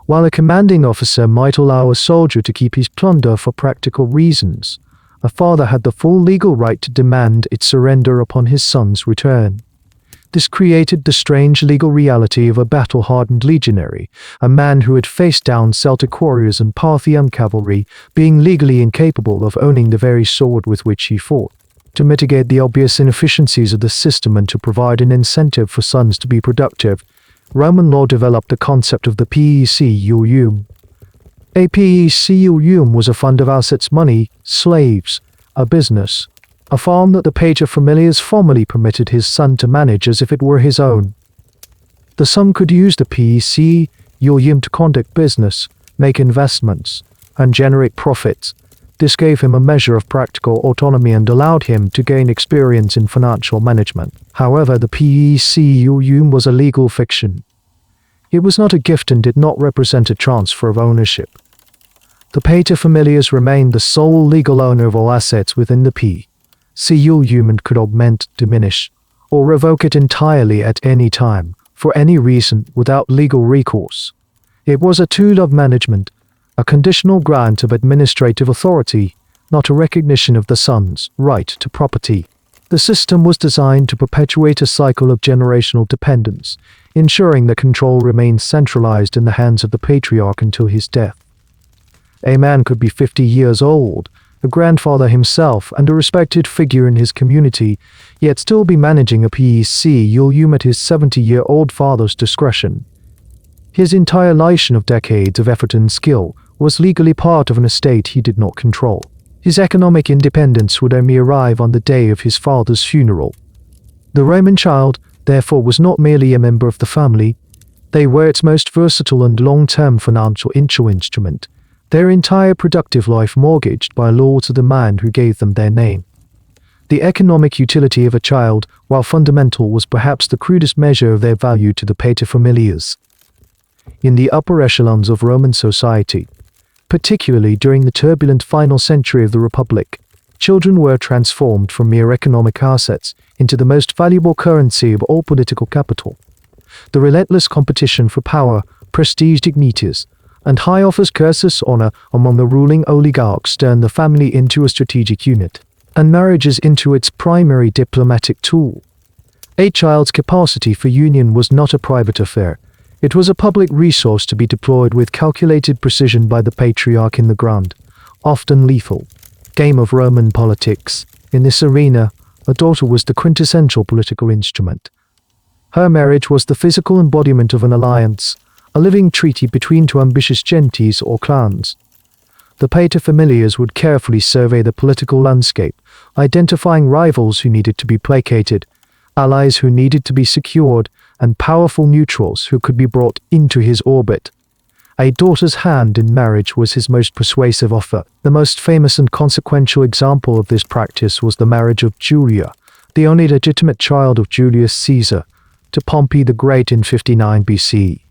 While a commanding officer might allow a soldier to keep his plunder for practical reasons, a father had the full legal right to demand its surrender upon his son's return. This created the strange legal reality of a battle-hardened legionary, a man who had faced down Celtic warriors and Parthian cavalry, being legally incapable of owning the very sword with which he fought. To mitigate the obvious inefficiencies of the system and to provide an incentive for sons to be productive, Roman law developed the concept of the paeciulium. A paeciulium was a fund of assets, money, slaves, a business, a farm that the paterfamilias formally permitted his son to manage as if it were his own. The son could use the him to conduct business, make investments, and generate profits. This gave him a measure of practical autonomy and allowed him to gain experience in financial management. However, the pecunium was a legal fiction. It was not a gift and did not represent a transfer of ownership. The paterfamilias remained the sole legal owner of all assets within the pecunium and could augment, diminish, or revoke it entirely at any time, for any reason, without legal recourse. It was a tool of management, a conditional grant of administrative authority, not a recognition of the son's right to property. The system was designed to perpetuate a cycle of generational dependence, ensuring that control remained centralized in the hands of the patriarch until his death. A man could be 50 years old, a grandfather himself and a respected figure in his community, yet still be managing a pecunium at his 70-year-old father's discretion. His entire line of decades of effort and skill was legally part of an estate he did not control. His economic independence would only arrive on the day of his father's funeral. The Roman child, therefore, was not merely a member of the family. They were its most versatile and long-term financial instrument, their entire productive life mortgaged by law to the man who gave them their name. The economic utility of a child, while fundamental, was perhaps the crudest measure of their value to the paterfamilias. In the upper echelons of Roman society, particularly during the turbulent final century of the Republic, children were transformed from mere economic assets into the most valuable currency of all political capital. The relentless competition for power, prestige, dignities, and high office cursus honor among the ruling oligarchs turned the family into a strategic unit, and marriages into its primary diplomatic tool. A child's capacity for union was not a private affair. It was a public resource to be deployed with calculated precision by the patriarch in the grand, often lethal, game of Roman politics. In this arena, a daughter was the quintessential political instrument. Her marriage was the physical embodiment of an alliance, a living treaty between two ambitious gentes or clans. The paterfamilias would carefully survey the political landscape, identifying rivals who needed to be placated, allies who needed to be secured, and powerful neutrals who could be brought into his orbit. A daughter's hand in marriage was his most persuasive offer. The most famous and consequential example of this practice was the marriage of Julia, the only legitimate child of Julius Caesar, to Pompey the Great in 59 BC.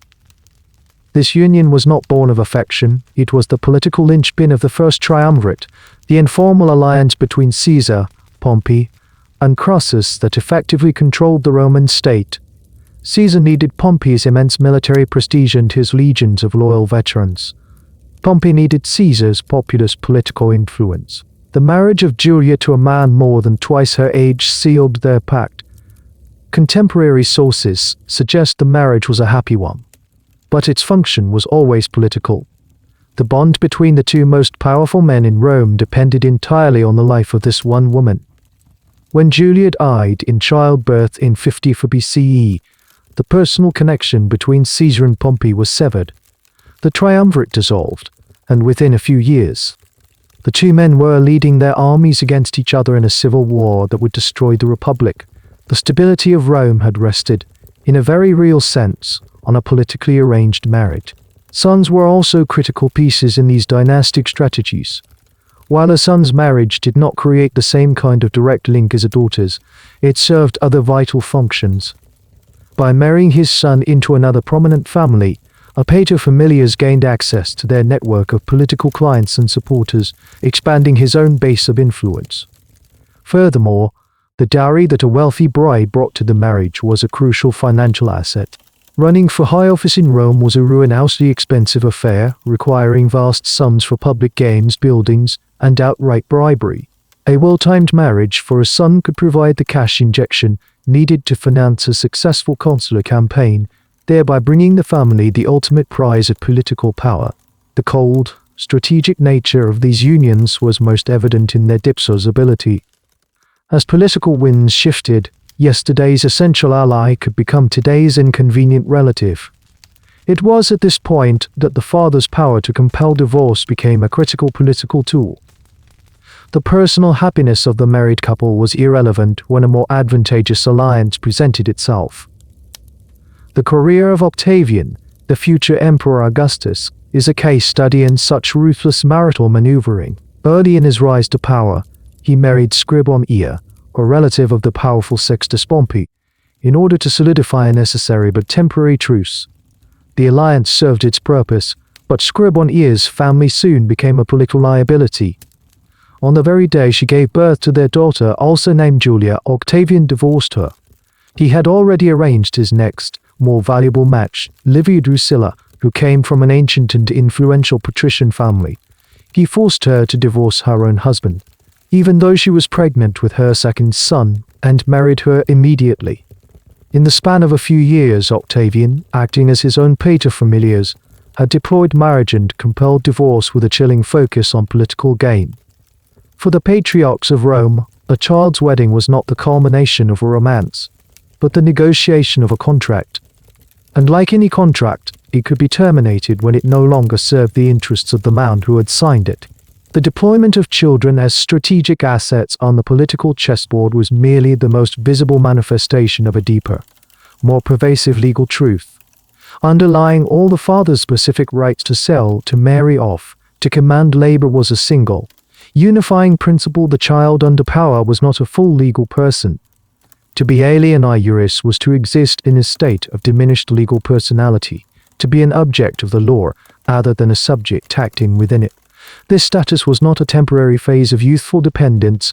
This union was not born of affection, it was the political linchpin of the first triumvirate, the informal alliance between Caesar, Pompey, and Crassus that effectively controlled the Roman state. Caesar needed Pompey's immense military prestige and his legions of loyal veterans. Pompey needed Caesar's populous political influence. The marriage of Julia to a man more than twice her age sealed their pact. Contemporary sources suggest the marriage was a happy one, but its function was always political. The bond between the two most powerful men in Rome depended entirely on the life of this one woman. When Julia died in childbirth in 54 BCE, the personal connection between Caesar and Pompey was severed. The triumvirate dissolved, and within a few years, the two men were leading their armies against each other in a civil war that would destroy the Republic. The stability of Rome had rested, in a very real sense, on a politically arranged marriage. Sons were also critical pieces in these dynastic strategies. While a son's marriage did not create the same kind of direct link as a daughter's, it served other vital functions. By marrying his son into another prominent family, a paterfamilias gained access to their network of political clients and supporters, expanding his own base of influence. Furthermore, the dowry that a wealthy bride brought to the marriage was a crucial financial asset. Running for high office in Rome was a ruinously expensive affair, requiring vast sums for public games, buildings, and outright bribery. A well-timed marriage for a son could provide the cash injection needed to finance a successful consular campaign, thereby bringing the family the ultimate prize of political power. The cold, strategic nature of these unions was most evident in their dipsos ability. As political winds shifted, yesterday's essential ally could become today's inconvenient relative. It was at this point that the father's power to compel divorce became a critical political tool. The personal happiness of the married couple was irrelevant when a more advantageous alliance presented itself. The career of Octavian, the future Emperor Augustus, is a case study in such ruthless marital maneuvering. Early in his rise to power, he married Scribon Ea, a relative of the powerful Sextus Pompey, in order to solidify a necessary but temporary truce. The alliance served its purpose, but Scribon Ea's family soon became a political liability. On the very day she gave birth to their daughter, also named Julia, Octavian divorced her. He had already arranged his next, more valuable match, Livia Drusilla, who came from an ancient and influential patrician family. He forced her to divorce her own husband, even though she was pregnant with her second son, and married her immediately. In the span of a few years, Octavian, acting as his own paterfamilias, had deployed marriage and compelled divorce with a chilling focus on political gain. For the patriarchs of Rome, a child's wedding was not the culmination of a romance, but the negotiation of a contract. And like any contract, it could be terminated when it no longer served the interests of the man who had signed it. The deployment of children as strategic assets on the political chessboard was merely the most visible manifestation of a deeper, more pervasive legal truth. Underlying all the father's specific rights to sell, to marry off, to command labor was a single, unifying principle: the child under power was not a full legal person. To be alien iuris was to exist in a state of diminished legal personality, to be an object of the law rather than a subject acting within it. This status was not a temporary phase of youthful dependence,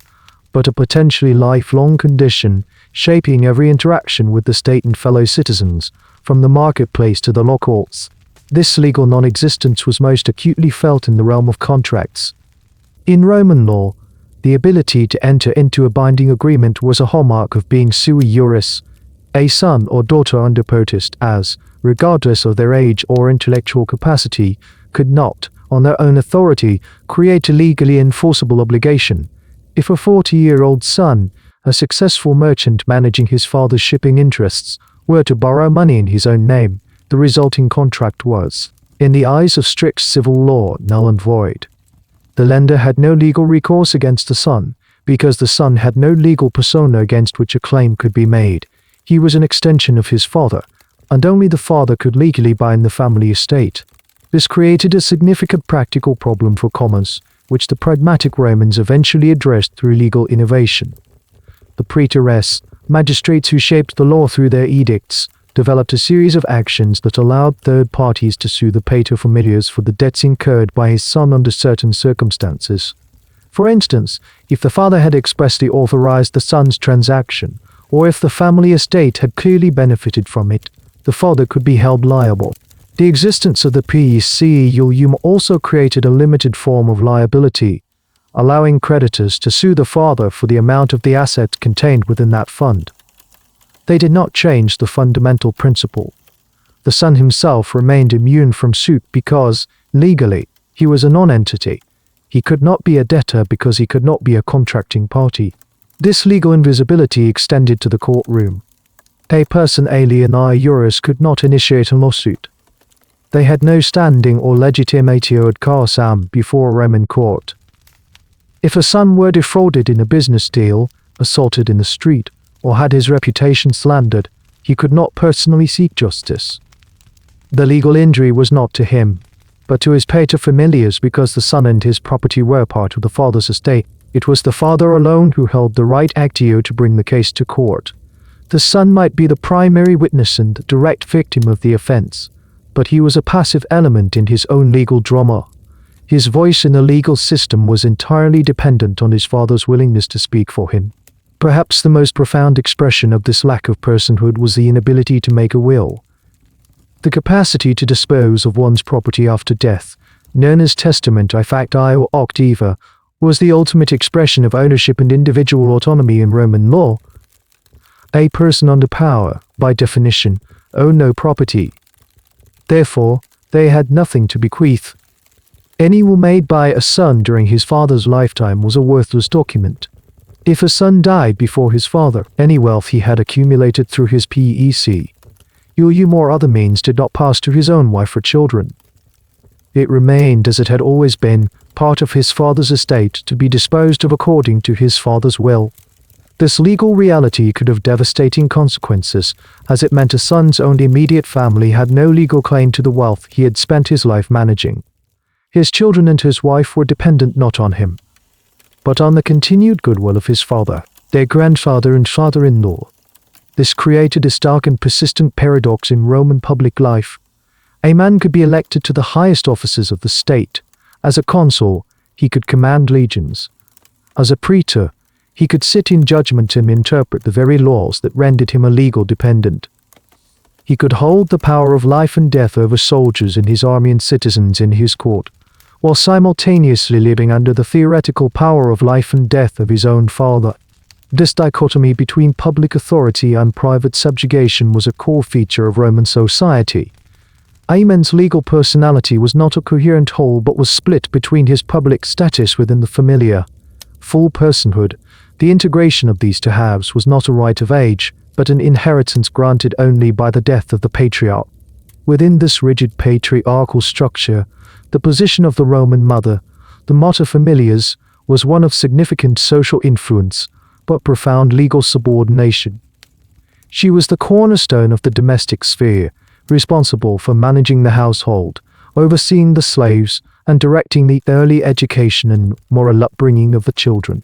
but a potentially lifelong condition, shaping every interaction with the state and fellow citizens, from the marketplace to the law courts. This legal non-existence was most acutely felt in the realm of contracts. In Roman law, the ability to enter into a binding agreement was a hallmark of being sui juris, a son or daughter under potest, as, regardless of their age or intellectual capacity, could not, on their own authority, create a legally enforceable obligation. If a 40-year-old son, a successful merchant managing his father's shipping interests, were to borrow money in his own name, the resulting contract was, in the eyes of strict civil law, null and void. The lender had no legal recourse against the son, because the son had no legal persona against which a claim could be made. He was an extension of his father, and only the father could legally bind the family estate. This created a significant practical problem for commerce, which the pragmatic Romans eventually addressed through legal innovation. The praetores, magistrates who shaped the law through their edicts, developed a series of actions that allowed third parties to sue the paterfamilias for the debts incurred by his son under certain circumstances. For instance, if the father had expressly authorized the son's transaction, or if the family estate had clearly benefited from it, the father could be held liable. The existence of the Peciulium also created a limited form of liability, allowing creditors to sue the father for the amount of the assets contained within that fund. They did not change the fundamental principle. The son himself remained immune from suit because, legally, he was a non-entity. He could not be a debtor because he could not be a contracting party. This legal invisibility extended to the courtroom. A person alien iuris could not initiate a lawsuit. They had no standing or legitimatio ad causam before a Roman court. If a son were defrauded in a business deal, assaulted in the street, or had his reputation slandered, he could not personally seek justice. The legal injury was not to him, but to his paterfamilias, because the son and his property were part of the father's estate. It was the father alone who held the right actio to bring the case to court. The son might be the primary witness and direct victim of the offense, but he was a passive element in his own legal drama. His voice in the legal system was entirely dependent on his father's willingness to speak for him. Perhaps the most profound expression of this lack of personhood was the inability to make a will. The capacity to dispose of one's property after death, known as testament I facti or octiva, was the ultimate expression of ownership and individual autonomy in Roman law. A person under power, by definition, owned no property. Therefore, they had nothing to bequeath. Any will made by a son during his father's lifetime was a worthless document. If a son died before his father, any wealth he had accumulated through his peciulium or other means did not pass to his own wife or children. It remained, as it had always been, part of his father's estate to be disposed of according to his father's will. This legal reality could have devastating consequences, as it meant a son's own immediate family had no legal claim to the wealth he had spent his life managing. His children and his wife were dependent not on him, but on the continued goodwill of his father, their grandfather and father-in-law. This created a stark and persistent paradox in Roman public life. A man could be elected to the highest offices of the state. As a consul, he could command legions. As a praetor, he could sit in judgment and interpret the very laws that rendered him a legal dependent. He could hold the power of life and death over soldiers in his army and citizens in his court, while simultaneously living under the theoretical power of life and death of his own father. This dichotomy between public authority and private subjugation was a core feature of Roman society. A man's legal personality was not a coherent whole but was split between his public status within the familia. Full personhood, the integration of these two halves, was not a right of age, but an inheritance granted only by the death of the patriarch. Within this rigid patriarchal structure, the position of the Roman mother, the mater familias, was one of significant social influence, but profound legal subordination. She was the cornerstone of the domestic sphere, responsible for managing the household, overseeing the slaves, and directing the early education and moral upbringing of the children.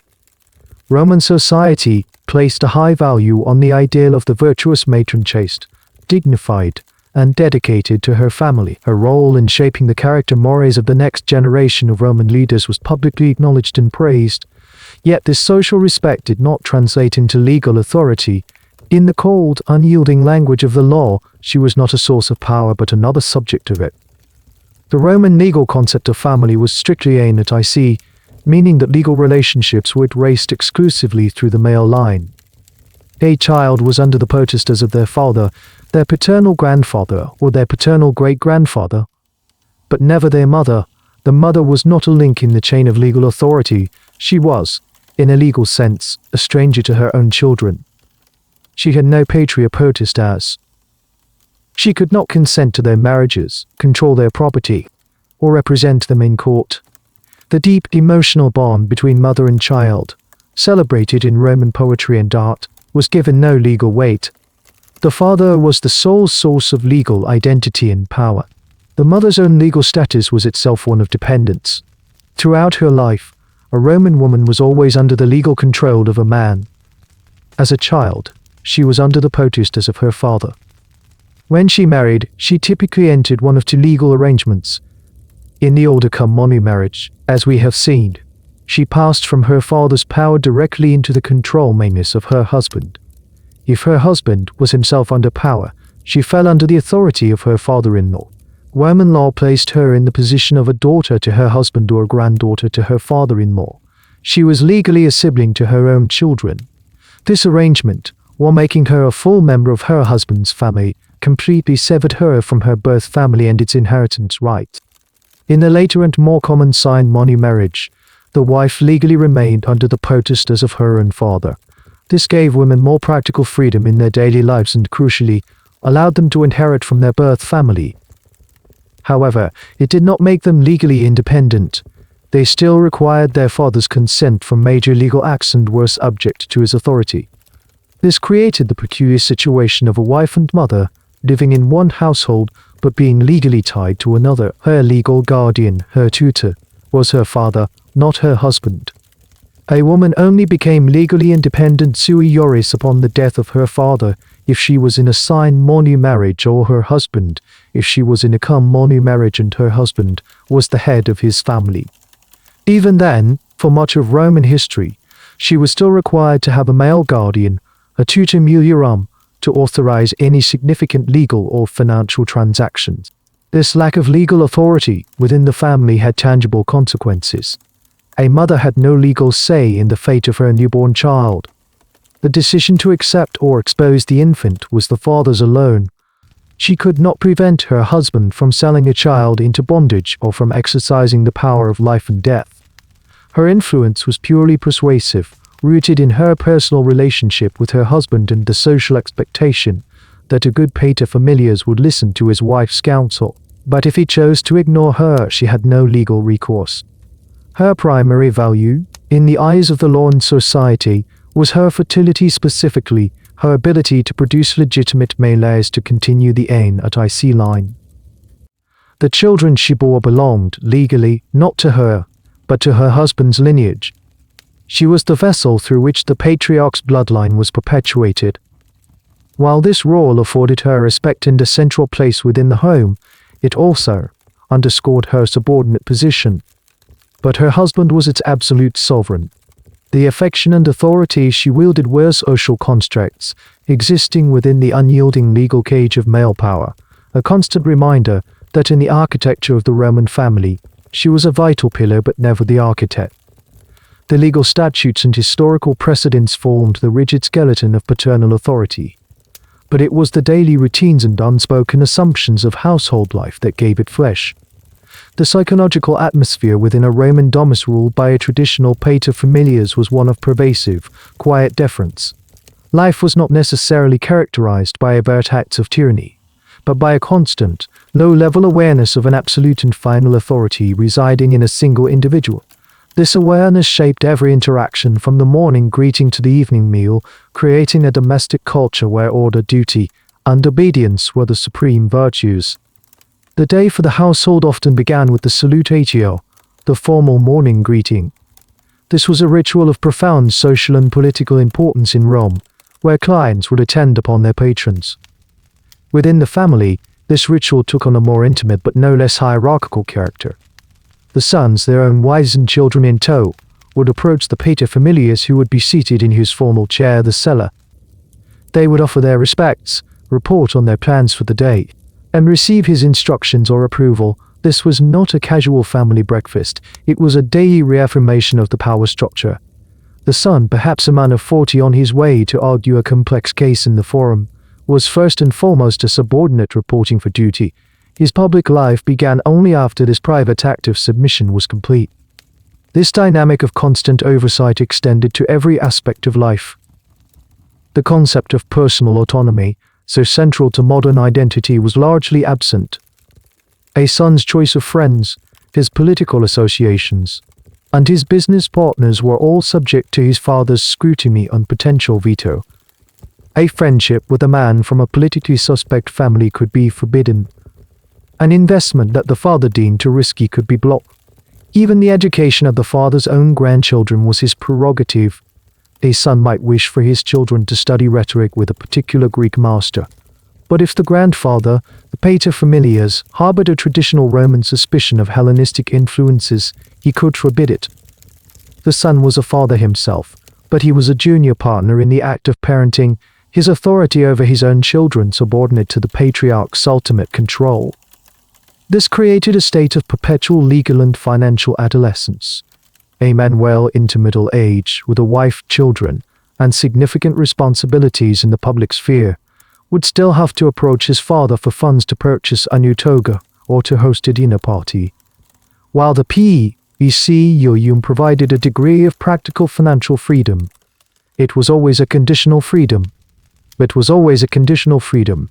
Roman society placed a high value on the ideal of the virtuous matron, chaste, dignified, and dedicated to her family. Her role in shaping the character mores of the next generation of Roman leaders was publicly acknowledged and praised. Yet this social respect did not translate into legal authority. In the cold, unyielding language of the law, she was not a source of power but another subject of it. The Roman legal concept of family was strictly unsettling, meaning that legal relationships were traced exclusively through the male line. A child was under the potestas of their father, their paternal grandfather, or their paternal great-grandfather, but never their mother. The mother was not a link in the chain of legal authority. She was, in a legal sense, a stranger to her own children. She had no Patria Potestas. She could not consent to their marriages, control their property, or represent them in court. The deep emotional bond between mother and child, celebrated in Roman poetry and art, was given no legal weight. The father was the sole source of legal identity and power. The mother's own legal status was itself one of dependence. Throughout her life, a Roman woman was always under the legal control of a man. As a child, she was under the potestas of her father. When she married, she typically entered one of two legal arrangements. In the older common marriage, as we have seen, she passed from her father's power directly into the control mainness of her husband. If her husband was himself under power, she fell under the authority of her father-in-law. Roman law placed her in the position of a daughter to her husband or a granddaughter to her father-in-law. She was legally a sibling to her own children. This arrangement, while making her a full member of her husband's family, completely severed her from her birth family and its inheritance rights. In the later and more common sign money marriage, the wife legally remained under the potestas of her own father. This gave women more practical freedom in their daily lives and, crucially, allowed them to inherit from their birth family. However, it did not make them legally independent. They still required their father's consent for major legal acts and were subject to his authority. This created the peculiar situation of a wife and mother living in one household but being legally tied to another. Her legal guardian, her tutor, was her father, not her husband. A woman only became legally independent sui juris upon the death of her father if she was in a sign money marriage, or her husband if she was in a cum money marriage and her husband was the head of his family. Even then, for much of Roman history, she was still required to have a male guardian, a tutor mulierum, to authorize any significant legal or financial transactions. This lack of legal authority within the family had tangible consequences. A mother had no legal say in the fate of her newborn child. The decision to accept or expose the infant was the father's alone. She could not prevent her husband from selling a child into bondage or from exercising the power of life and death. Her influence was purely persuasive, rooted in her personal relationship with her husband and the social expectation that a good paterfamilias would listen to his wife's counsel. But if he chose to ignore her, she had no legal recourse. Her primary value, in the eyes of the law and society, was her fertility, specifically her ability to produce legitimate male heirs to continue the ic line. The children she bore belonged, legally, not to her, but to her husband's lineage. She was the vessel through which the patriarch's bloodline was perpetuated. While this role afforded her respect and a central place within the home, it also underscored her subordinate position. But her husband was its absolute sovereign. The affection and authority she wielded were social constructs, existing within the unyielding legal cage of male power, a constant reminder that in the architecture of the Roman family, she was a vital pillar but never the architect. The legal statutes and historical precedents formed the rigid skeleton of paternal authority. But it was the daily routines and unspoken assumptions of household life that gave it flesh. The psychological atmosphere within a Roman domus ruled by a traditional paterfamilias was one of pervasive, quiet deference. Life was not necessarily characterized by overt acts of tyranny, but by a constant, low-level awareness of an absolute and final authority residing in a single individual. This awareness shaped every interaction from the morning greeting to the evening meal, creating a domestic culture where order, duty, and obedience were the supreme virtues. The day for the household often began with the salutatio, the formal morning greeting. This was a ritual of profound social and political importance in Rome, where clients would attend upon their patrons. Within the family, this ritual took on a more intimate but no less hierarchical character. The sons, their own wives and children in tow, would approach the paterfamilias who would be seated in whose formal chair, the cella. They would offer their respects, report on their plans for the day, and receive his instructions or approval. This was not a casual family breakfast, it was a daily reaffirmation of the power structure. The son, perhaps a man of 40 on his way to argue a complex case in the forum, was first and foremost a subordinate reporting for duty. His public life began only after this private act of submission was complete. This dynamic of constant oversight extended to every aspect of life. The concept of personal autonomy, so central to modern identity, was largely absent. A son's choice of friends, his political associations, and his business partners were all subject to his father's scrutiny and potential veto. A friendship with a man from a politically suspect family could be forbidden. An investment that the father deemed too risky could be blocked. Even the education of the father's own grandchildren was his prerogative. A son might wish for his children to study rhetoric with a particular Greek master. But if the grandfather, the paterfamilias, harbored a traditional Roman suspicion of Hellenistic influences, he could forbid it. The son was a father himself, but he was a junior partner in the act of parenting, his authority over his own children subordinate to the patriarch's ultimate control. This created a state of perpetual legal and financial adolescence. A man well into middle age, with a wife, children, and significant responsibilities in the public sphere, would still have to approach his father for funds to purchase a new toga or to host a dinner party. While the PEC provided a degree of practical financial freedom, it was always a conditional freedom.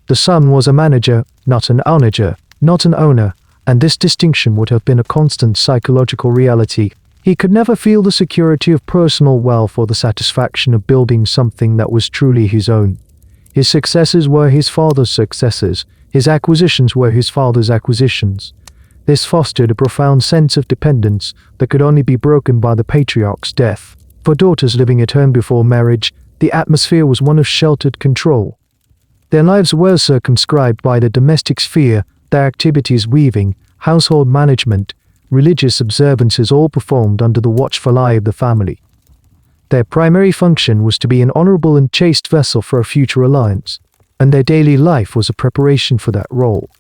The son was a manager, not an onager, not an owner, and this distinction would have been a constant psychological reality. He could never feel the security of personal wealth or the satisfaction of building something that was truly his own. His successes were his father's successes, his acquisitions were his father's acquisitions. This fostered a profound sense of dependence that could only be broken by the patriarch's death. For daughters living at home before marriage, the atmosphere was one of sheltered control. Their lives were circumscribed by the domestic sphere, their activities weaving, household management, religious observances all performed under the watchful eye of the family. Their primary function was to be an honorable and chaste vessel for a future alliance, and their daily life was a preparation for that role.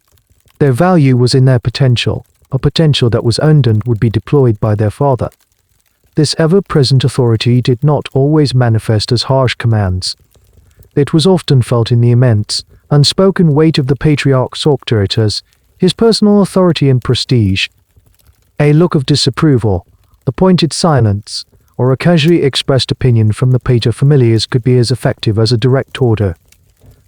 Their value was in their potential, a potential that was earned and would be deployed by their father. This ever-present authority did not always manifest as harsh commands. It was often felt in the immense, unspoken weight of the patriarch's auctoritas, his personal authority and prestige. A look of disapproval, a pointed silence, or a casually expressed opinion from the paterfamilias could be as effective as a direct order.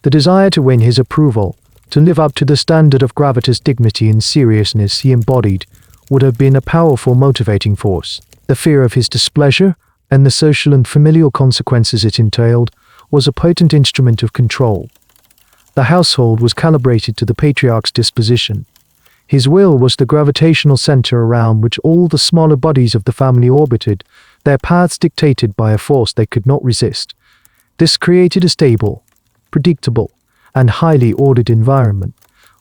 The desire to win his approval, to live up to the standard of gravitas, dignity, and seriousness he embodied, would have been a powerful motivating force. The fear of his displeasure, and the social and familial consequences it entailed, was a potent instrument of control. The household was calibrated to the patriarch's disposition. His will was the gravitational center around which all the smaller bodies of the family orbited, their paths dictated by a force they could not resist. This created a stable, predictable, and highly ordered environment,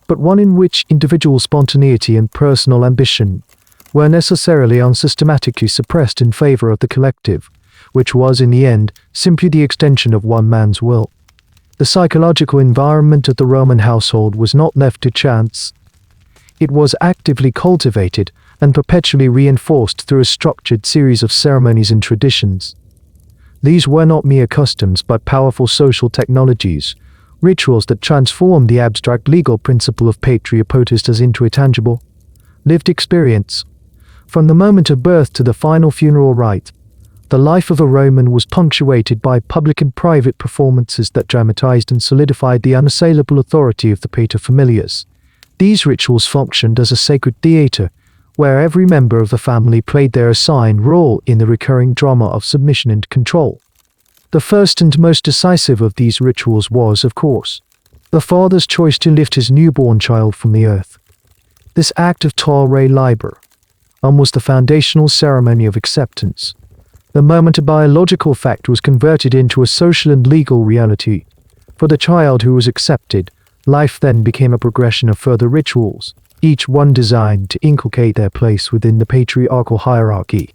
but one in which individual spontaneity and personal ambition were necessarily unsystematically suppressed in favor of the collective, which was in the end simply the extension of one man's will. The psychological environment of the Roman household was not left to chance. It was actively cultivated and perpetually reinforced through a structured series of ceremonies and traditions. These were not mere customs but powerful social technologies, rituals that transformed the abstract legal principle of Patria Potestas into a tangible, lived experience. From the moment of birth to the final funeral rite, the life of a Roman was punctuated by public and private performances that dramatized and solidified the unassailable authority of the paterfamilias. These rituals functioned as a sacred theater, where every member of the family played their assigned role in the recurring drama of submission and control. The first and most decisive of these rituals was, of course, the father's choice to lift his newborn child from the earth. This act of tare liber was the foundational ceremony of acceptance. The moment a biological fact was converted into a social and legal reality. For the child who was accepted, life then became a progression of further rituals, each one designed to inculcate their place within the patriarchal hierarchy.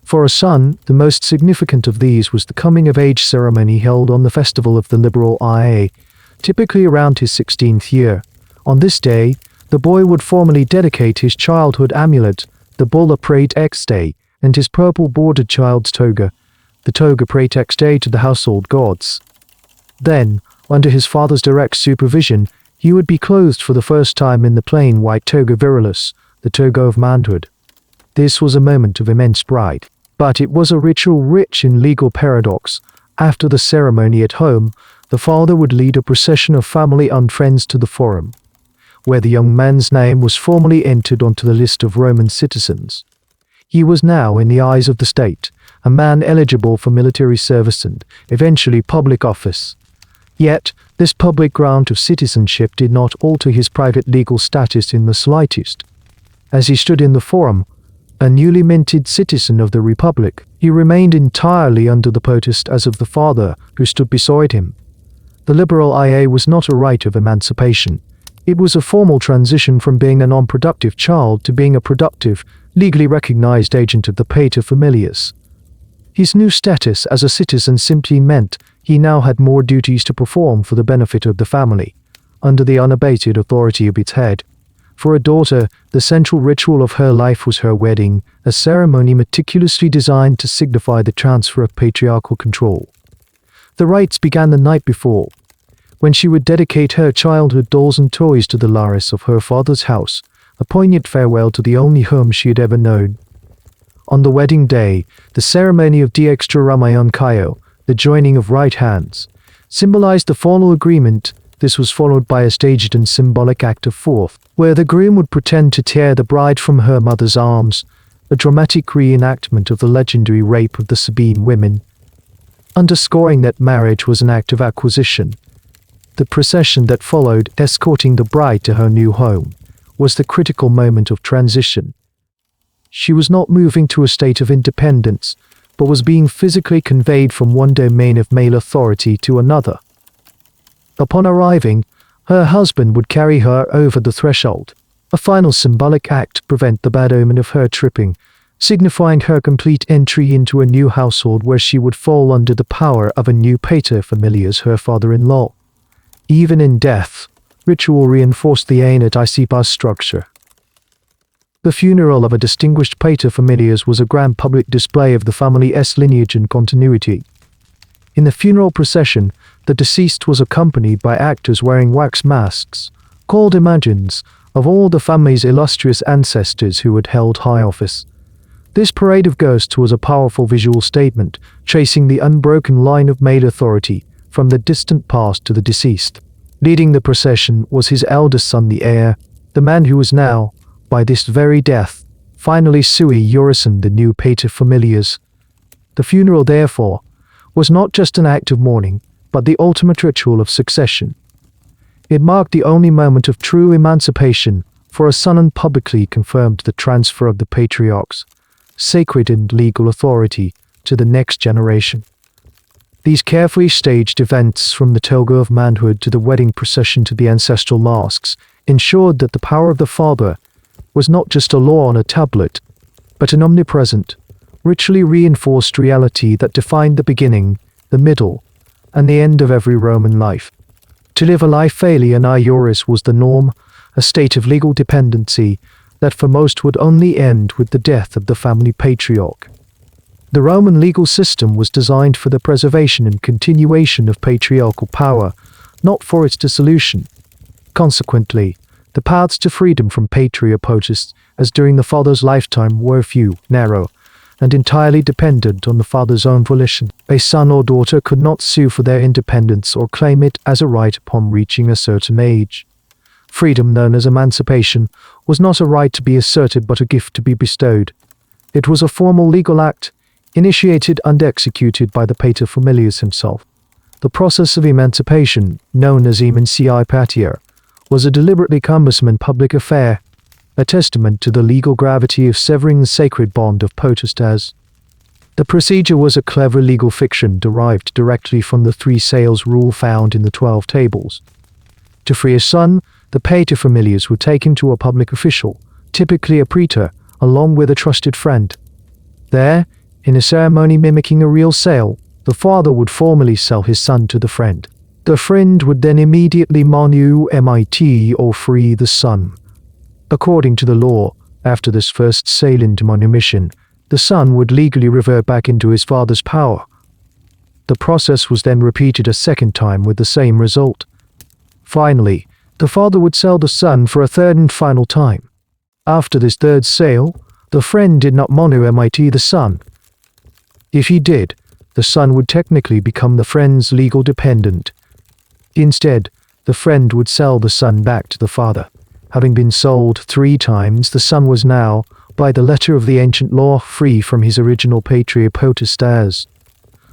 For a son, the most significant of these was the coming-of-age ceremony held on the festival of the liberal IA, typically around his 16th year. On this day, the boy would formally dedicate his childhood amulet, the bulla praetextae, and his purple-bordered child's toga, the toga praetextae, to the household gods. Then, under his father's direct supervision, he would be clothed for the first time in the plain white toga virilis, the toga of manhood. This was a moment of immense pride, but it was a ritual rich in legal paradox. After the ceremony at home, the father would lead a procession of family and friends to the forum, where the young man's name was formally entered onto the list of Roman citizens. He was now, in the eyes of the state, a man eligible for military service and, eventually, public office. Yet, this public grant of citizenship did not alter his private legal status in the slightest. As he stood in the forum, a newly minted citizen of the Republic, he remained entirely under the potestas of the father who stood beside him. The liberal IA was not a rite of emancipation. It was a formal transition from being a non-productive child to being a productive, legally recognized agent of the paterfamilias. His new status as a citizen simply meant he now had more duties to perform for the benefit of the family, under the unabated authority of its head. For a daughter, the central ritual of her life was her wedding, a ceremony meticulously designed to signify the transfer of patriarchal control. The rites began the night before, when she would dedicate her childhood dolls and toys to the lares of her father's house, a poignant farewell to the only home she had ever known. On the wedding day, the ceremony of dextraramaionkaio, the joining of right hands, symbolized the formal agreement. This was followed by a staged and symbolic act of forth, where the groom would pretend to tear the bride from her mother's arms, a dramatic reenactment of the legendary rape of the Sabine women. Underscoring that marriage was an act of acquisition, the procession that followed, escorting the bride to her new home, was the critical moment of transition. She was not moving to a state of independence, but was being physically conveyed from one domain of male authority to another. Upon arriving, her husband would carry her over the threshold, a final symbolic act to prevent the bad omen of her tripping, signifying her complete entry into a new household where she would fall under the power of a new paterfamilias, her father-in-law. Even in death, ritual reinforced the aenet isipas structure. The funeral of a distinguished paterfamilias was a grand public display of the family's lineage and continuity. In the funeral procession, the deceased was accompanied by actors wearing wax masks, called imagines, of all the family's illustrious ancestors who had held high office. This parade of ghosts was a powerful visual statement, tracing the unbroken line of male authority from the distant past to the deceased. Leading the procession was his eldest son, the heir, the man who was now, by this very death, finally sui jurising the new paterfamilias. The funeral, therefore, was not just an act of mourning, but the ultimate ritual of succession. It marked the only moment of true emancipation for a son and publicly confirmed the transfer of the patriarch's sacred and legal authority to the next generation. These carefully staged events, from the toga of manhood to the wedding procession to the ancestral masks, ensured that the power of the father was not just a law on a tablet, but an omnipresent, ritually reinforced reality that defined the beginning, the middle, and the end of every Roman life. To live a life alien iuris was the norm, a state of legal dependency that for most would only end with the death of the family patriarch. The Roman legal system was designed for the preservation and continuation of patriarchal power, not for its dissolution. Consequently, the paths to freedom from Patria Potestas, as during the father's lifetime, were few, narrow, and entirely dependent on the father's own volition. A son or daughter could not sue for their independence or claim it as a right upon reaching a certain age. Freedom, known as emancipation, was not a right to be asserted but a gift to be bestowed. It was a formal legal act, initiated and executed by the paterfamilias himself. The process of emancipation, known as immerse patriarch, was a deliberately cumbersome and public affair, a testament to the legal gravity of severing the sacred bond of potestas. The procedure was a clever legal fiction derived directly from the 3 sales rule found in the 12 tables. To free a son, the paterfamilias would take him to a public official, typically a praetor, along with a trusted friend. There, in a ceremony mimicking a real sale, the father would formally sell his son to the friend. The friend would then immediately manumit or free the son. According to the law, after this first sale into manumission, the son would legally revert back into his father's power. The process was then repeated a second time with the same result. Finally, the father would sell the son for a third and final time. After this third sale, the friend did not manumit the son. If he did, the son would technically become the friend's legal dependent. Instead, the friend would sell the son back to the father. Having been sold 3 times, the son was now, by the letter of the ancient law, free from his original Patria Potestas.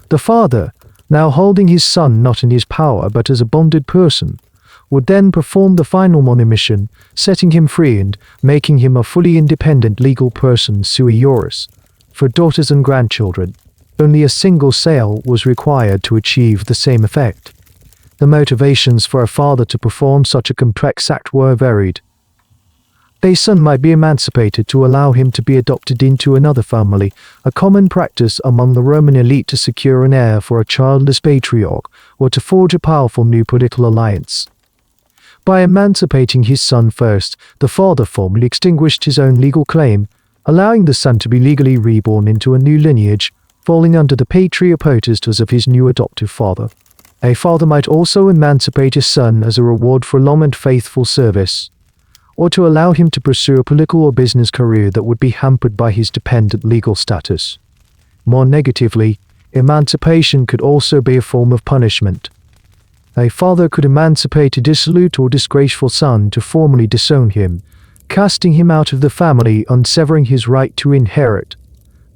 The father, now holding his son not in his power but as a bonded person, would then perform the final manumission, setting him free and making him a fully independent legal person sui juris. For daughters and grandchildren, only a single sale was required to achieve the same effect. The motivations for a father to perform such a complex act were varied. A son might be emancipated to allow him to be adopted into another family, a common practice among the Roman elite to secure an heir for a childless patriarch, or to forge a powerful new political alliance. By emancipating his son first, the father formally extinguished his own legal claim, allowing the son to be legally reborn into a new lineage, falling under the Patria Potestas of his new adoptive father. A father might also emancipate his son as a reward for long and faithful service, or to allow him to pursue a political or business career that would be hampered by his dependent legal status. More negatively, emancipation could also be a form of punishment. A father could emancipate a dissolute or disgraceful son to formally disown him, casting him out of the family and severing his right to inherit.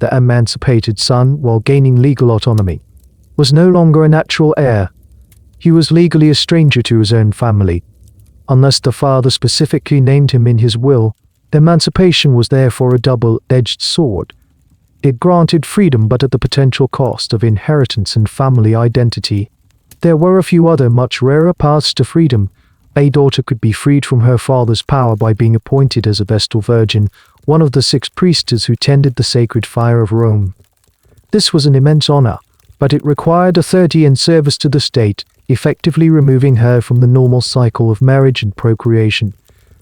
The emancipated son, while gaining legal autonomy, was no longer a natural heir. He was legally a stranger to his own family. Unless the father specifically named him in his will, emancipation was therefore a double-edged sword. It granted freedom but at the potential cost of inheritance and family identity. There were a few other much rarer paths to freedom. A daughter could be freed from her father's power by being appointed as a Vestal Virgin, one of the 6 priestesses who tended the sacred fire of Rome. This was an immense honor, but it required a 30-year service to the state, effectively removing her from the normal cycle of marriage and procreation.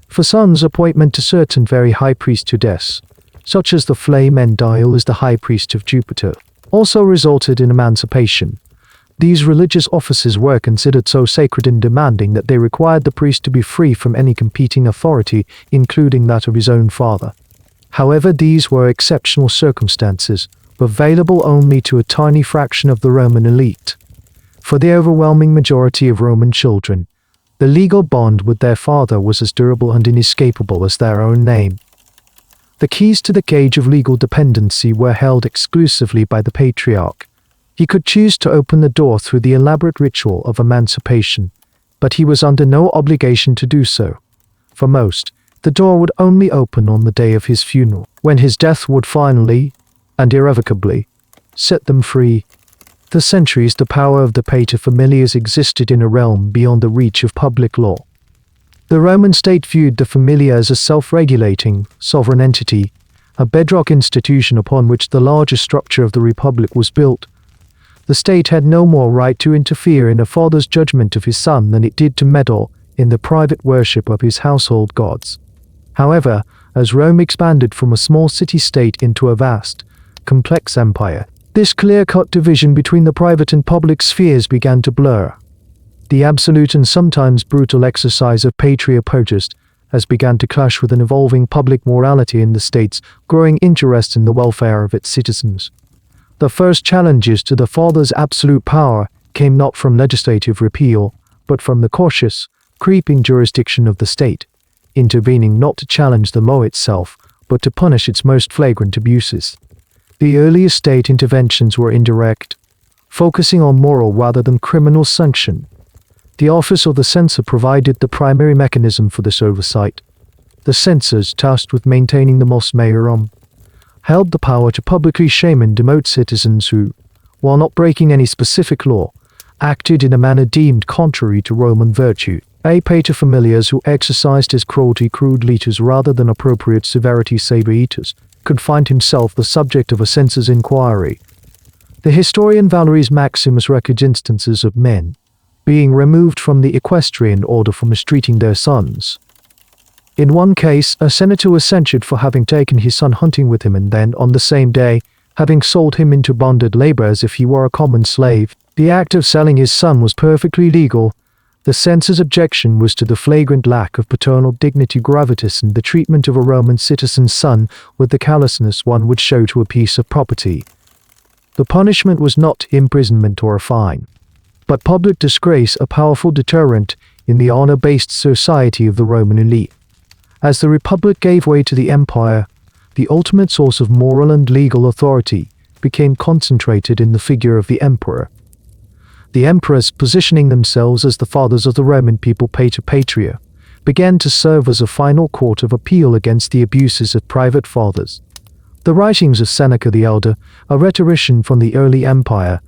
For sons, appointment to certain very high priesthoodess, such as the vendendi as the high priest of Jupiter, also resulted in emancipation. These religious offices were considered so sacred and demanding that they required the priest to be free from any competing authority, including that of his own father. However, these were exceptional circumstances, available only to a tiny fraction of the Roman elite. For the overwhelming majority of Roman children, the legal bond with their father was as durable and inescapable as their own name. The keys to the cage of legal dependency were held exclusively by the patriarch. He could choose to open the door through the elaborate ritual of emancipation, but he was under no obligation to do so. For most, the door would only open on the day of his funeral, when his death would finally, and irrevocably, set them free. For centuries, the power of the paterfamilias existed in a realm beyond the reach of public law. The Roman state viewed the familia as a self-regulating, sovereign entity, a bedrock institution upon which the larger structure of the republic was built. The state had no more right to interfere in a father's judgment of his son than it did to meddle in the private worship of his household gods. However, as Rome expanded from a small city-state into a vast, complex empire, this clear-cut division between the private and public spheres began to blur. The absolute and sometimes brutal exercise of Patria Potestas has begun to clash with an evolving public morality in the state's growing interest in the welfare of its citizens. The first challenges to the father's absolute power came not from legislative repeal, but from the cautious, creeping jurisdiction of the state, intervening not to challenge the law itself, but to punish its most flagrant abuses. The earliest state interventions were indirect, focusing on moral rather than criminal sanction. The office of the censor provided the primary mechanism for this oversight. The censors, tasked with maintaining the mos maiorum, held the power to publicly shame and demote citizens who, while not breaking any specific law, acted in a manner deemed contrary to Roman virtue. Paterfamilias who exercised his cruelty crude leaders rather than appropriate severity saber-eaters could find himself the subject of a censor's inquiry. The historian Valerius Maximus records instances of men being removed from the equestrian order for mistreating their sons. In one case, a senator was censured for having taken his son hunting with him and then, on the same day, having sold him into bonded labor as if he were a common slave. The act of selling his son was perfectly legal. The censor's objection was to the flagrant lack of paternal dignity gravitas and the treatment of a Roman citizen's son with the callousness one would show to a piece of property. The punishment was not imprisonment or a fine, but public disgrace, a powerful deterrent in the honor-based society of the Roman elite. As the Republic gave way to the Empire, the ultimate source of moral and legal authority became concentrated in the figure of the emperor. The emperors, positioning themselves as the fathers of the Roman people pater patria, began to serve as a final court of appeal against the abuses of private fathers. The writings of Seneca the Elder, a rhetorician from the early empire,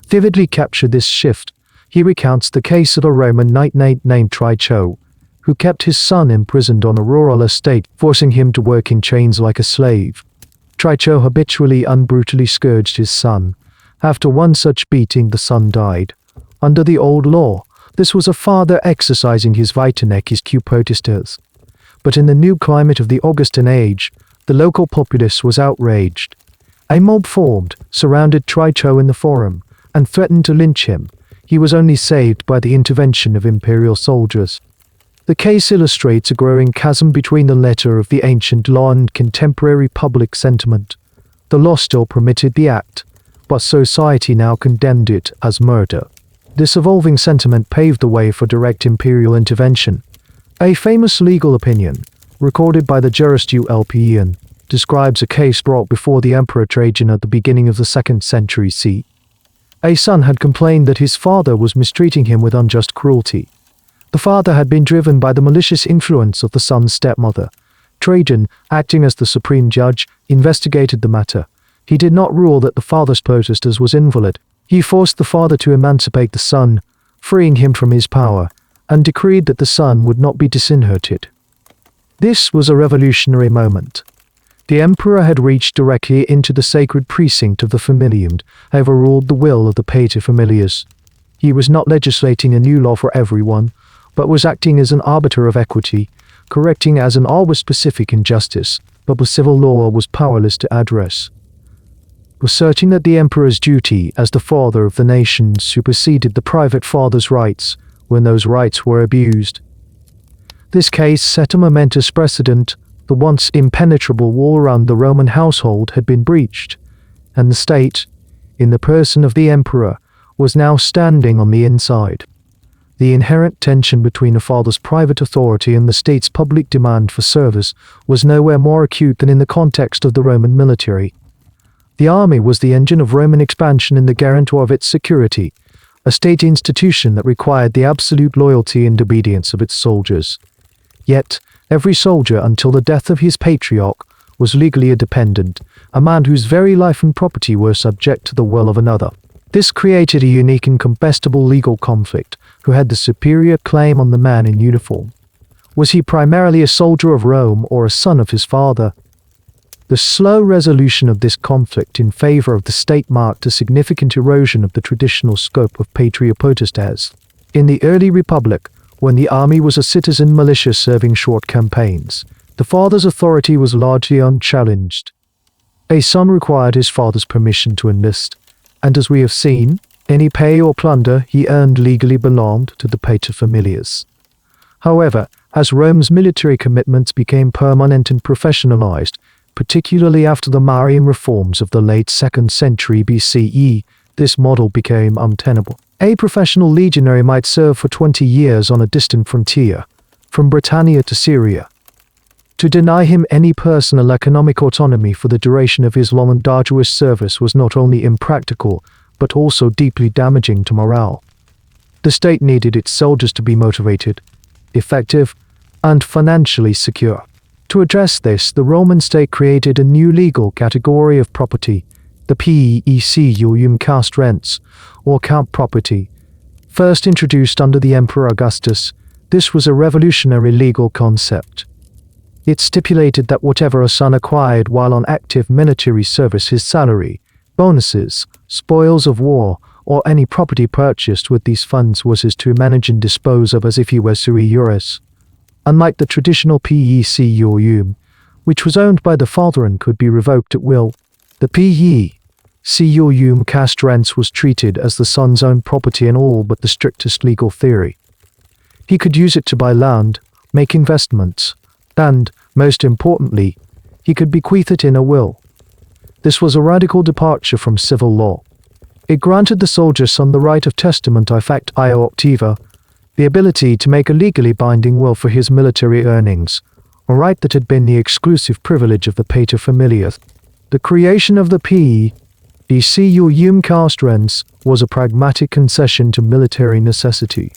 vividly capture this shift. He recounts the case of a Roman knight named Tricho, who kept his son imprisoned on a rural estate, forcing him to work in chains like a slave. Tricho habitually and brutally scourged his son. After one such beating, the son died. Under the old law, this was a father exercising his vitae necisque potestas. But in the new climate of the Augustan age, the local populace was outraged. A mob formed, surrounded Tricho in the forum, and threatened to lynch him. He was only saved by the intervention of imperial soldiers. The case illustrates a growing chasm between the letter of the ancient law and contemporary public sentiment. The law still permitted the act, but society now condemned it as murder. This evolving sentiment paved the way for direct imperial intervention. A famous legal opinion, recorded by the jurist Ulpian, describes a case brought before the Emperor Trajan at the beginning of the 2nd century CE. A son had complained that his father was mistreating him with unjust cruelty. The father had been driven by the malicious influence of the son's stepmother. Trajan, acting as the supreme judge, investigated the matter. He did not rule that the father's potestas was invalid. He forced the father to emancipate the son, freeing him from his power, and decreed that the son would not be disinherited. This was a revolutionary moment. The emperor had reached directly into the sacred precinct of the familium, overruled the will of the paterfamilias. He was not legislating a new law for everyone, but was acting as an arbiter of equity, correcting as an always specific injustice, but the civil law was powerless to address. Asserting that the emperor's duty as the father of the nation superseded the private father's rights when those rights were abused. This case set a momentous precedent. The once impenetrable wall around the Roman household had been breached, and the state, in the person of the emperor, was now standing on the inside. The inherent tension between a father's private authority and the state's public demand for service was nowhere more acute than in the context of the Roman military. The army was the engine of Roman expansion and the guarantor of its security, a state institution that required the absolute loyalty and obedience of its soldiers. Yet, every soldier, until the death of his patriarch, was legally a dependent, a man whose very life and property were subject to the will of another. This created a unique and contestable legal conflict. Who had the superior claim on the man in uniform? Was he primarily a soldier of Rome or a son of his father? The slow resolution of this conflict in favor of the state marked a significant erosion of the traditional scope of Patria Potestas. In the early Republic, when the army was a citizen militia serving short campaigns, the father's authority was largely unchallenged. A son required his father's permission to enlist, and as we have seen, any pay or plunder he earned legally belonged to the paterfamilias. However, as Rome's military commitments became permanent and professionalized, particularly after the Marian reforms of the late 2nd century BCE, this model became untenable. A professional legionary might serve for 20 years on a distant frontier, from Britannia to Syria. To deny him any personal economic autonomy for the duration of his long and arduous service was not only impractical, but also deeply damaging to morale. The state needed its soldiers to be motivated, effective, and financially secure. To address this, the Roman state created a new legal category of property, the paecium caste rents, or camp property. First introduced under the Emperor Augustus, this was a revolutionary legal concept. It stipulated that whatever a son acquired while on active military service, his salary, bonuses, spoils of war, or any property purchased with these funds was his to manage and dispose of as if he were sui juris. Unlike the traditional paecium, which was owned by the father and could be revoked at will, the paecium caste rents was treated as the son's own property in all but the strictest legal theory. He could use it to buy land, make investments, and, most importantly, he could bequeath it in a will. This was a radical departure from civil law. It granted the soldier's son the right of testament a fact io octiva, the ability to make a legally binding will for his military earnings, a right that had been the exclusive privilege of the paterfamilias. The creation of the paecium caste rents was a pragmatic concession to military necessity.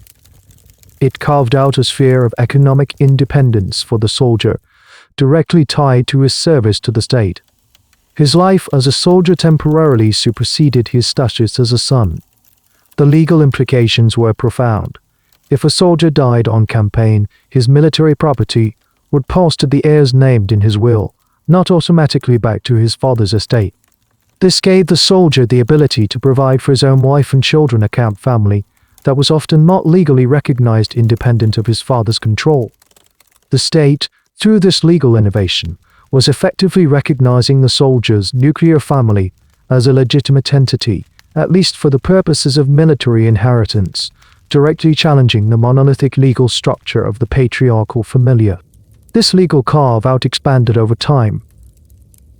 It carved out a sphere of economic independence for the soldier, directly tied to his service to the state. His life as a soldier temporarily superseded his status as a son. The legal implications were profound. If a soldier died on campaign, his military property would pass to the heirs named in his will, not automatically back to his father's estate. This gave the soldier the ability to provide for his own wife and children, a camp family that was often not legally recognized independent of his father's control. The state, through this legal innovation, was effectively recognizing the soldier's nuclear family as a legitimate entity, at least for the purposes of military inheritance, directly challenging the monolithic legal structure of the patriarchal familia. This legal carve-out expanded over time.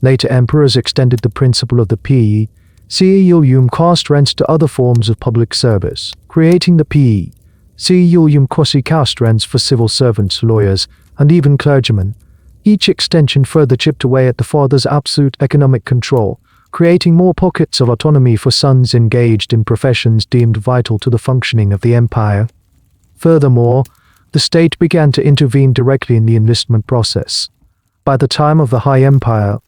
Later emperors extended the principle of the paecium caste rents to other forms of public service, creating the paecium quasi caste rents for civil servants, lawyers, and even clergymen. Each extension further chipped away at the father's absolute economic control, creating more pockets of autonomy for sons engaged in professions deemed vital to the functioning of the empire. Furthermore, the state began to intervene directly in the enlistment process. By the time of the High Empire,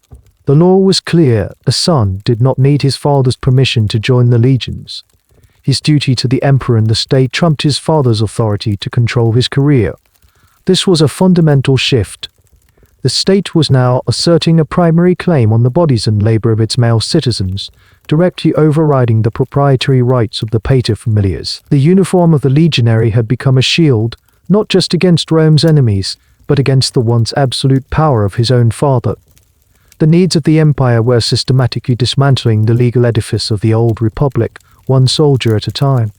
the law was clear: a son did not need his father's permission to join the legions. His duty to the emperor and the state trumped his father's authority to control his career. This was a fundamental shift. The state was now asserting a primary claim on the bodies and labor of its male citizens, directly overriding the proprietary rights of the paterfamilias. The uniform of the legionary had become a shield, not just against Rome's enemies, but against the once absolute power of his own father. The needs of the empire were systematically dismantling the legal edifice of the old republic, one soldier at a time,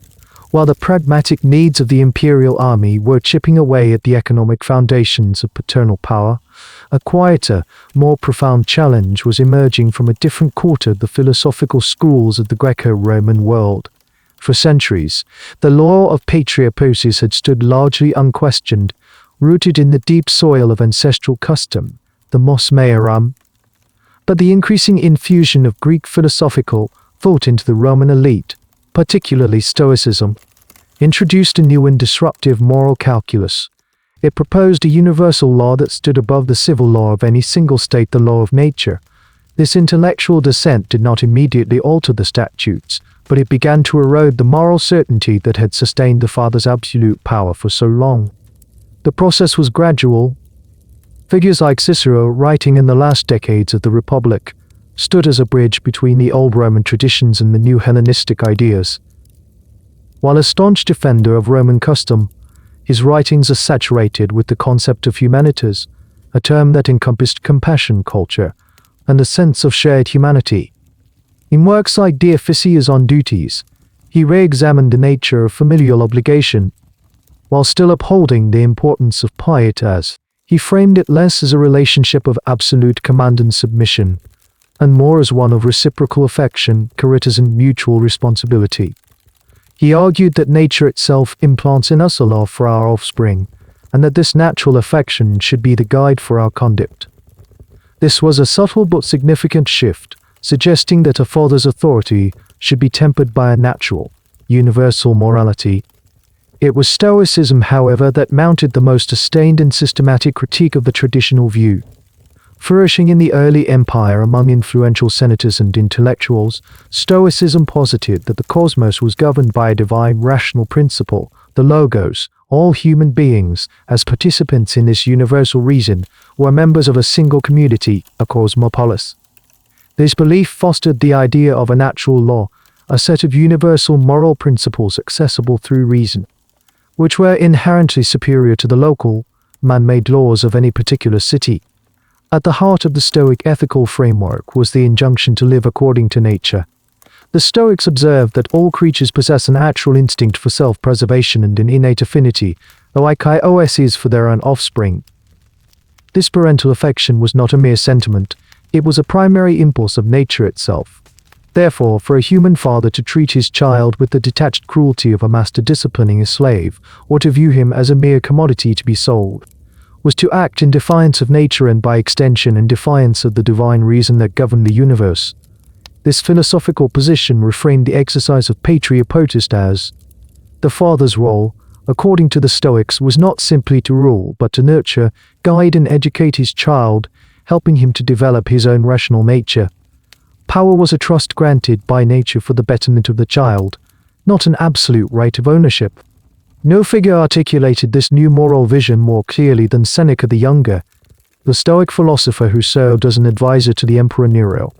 while the pragmatic needs of the imperial army were chipping away at the economic foundations of paternal power. A quieter, more profound challenge was emerging from a different quarter, the philosophical schools of the Greco-Roman world. For centuries, the law of Patria Potestas had stood largely unquestioned, rooted in the deep soil of ancestral custom, the mos meorum. But the increasing infusion of Greek philosophical thought into the Roman elite, particularly Stoicism, introduced a new and disruptive moral calculus. It proposed a universal law that stood above the civil law of any single state, the law of nature. This intellectual descent did not immediately alter the statutes, but it began to erode the moral certainty that had sustained the father's absolute power for so long. The process was gradual. Figures like Cicero, writing in the last decades of the Republic, stood as a bridge between the old Roman traditions and the new Hellenistic ideas. While a staunch defender of Roman custom, his writings are saturated with the concept of humanitas, a term that encompassed compassion culture and a sense of shared humanity. In works like De Officiis on Duties, he re-examined the nature of familial obligation, while still upholding the importance of pietas. He framed it less as a relationship of absolute command and submission, and more as one of reciprocal affection, caritas, and mutual responsibility. He argued that nature itself implants in us a love for our offspring, and that this natural affection should be the guide for our conduct. This was a subtle but significant shift, suggesting that a father's authority should be tempered by a natural, universal morality. It was Stoicism, however, that mounted the most sustained and systematic critique of the traditional view. Flourishing in the early empire among influential senators and intellectuals, Stoicism posited that the cosmos was governed by a divine rational principle, the logos. All human beings, as participants in this universal reason, were members of a single community, a cosmopolis. This belief fostered the idea of a natural law, a set of universal moral principles accessible through reason, which were inherently superior to the local, man-made laws of any particular city. At the heart of the Stoic ethical framework was the injunction to live according to nature. The Stoics observed that all creatures possess a natural instinct for self-preservation and an innate affinity, oikaioses, for their own offspring. This parental affection was not a mere sentiment, it was a primary impulse of nature itself. Therefore, for a human father to treat his child with the detached cruelty of a master disciplining a slave, or to view him as a mere commodity to be sold, was to act in defiance of nature and by extension in defiance of the divine reason that governed the universe. This philosophical position reframed the exercise of Patria Potestas. The father's role, according to the Stoics, was not simply to rule, but to nurture, guide and educate his child, helping him to develop his own rational nature. Power was a trust granted by nature for the betterment of the child, not an absolute right of ownership. No figure articulated this new moral vision more clearly than Seneca the Younger, the Stoic philosopher who served as an advisor to the Emperor Nero.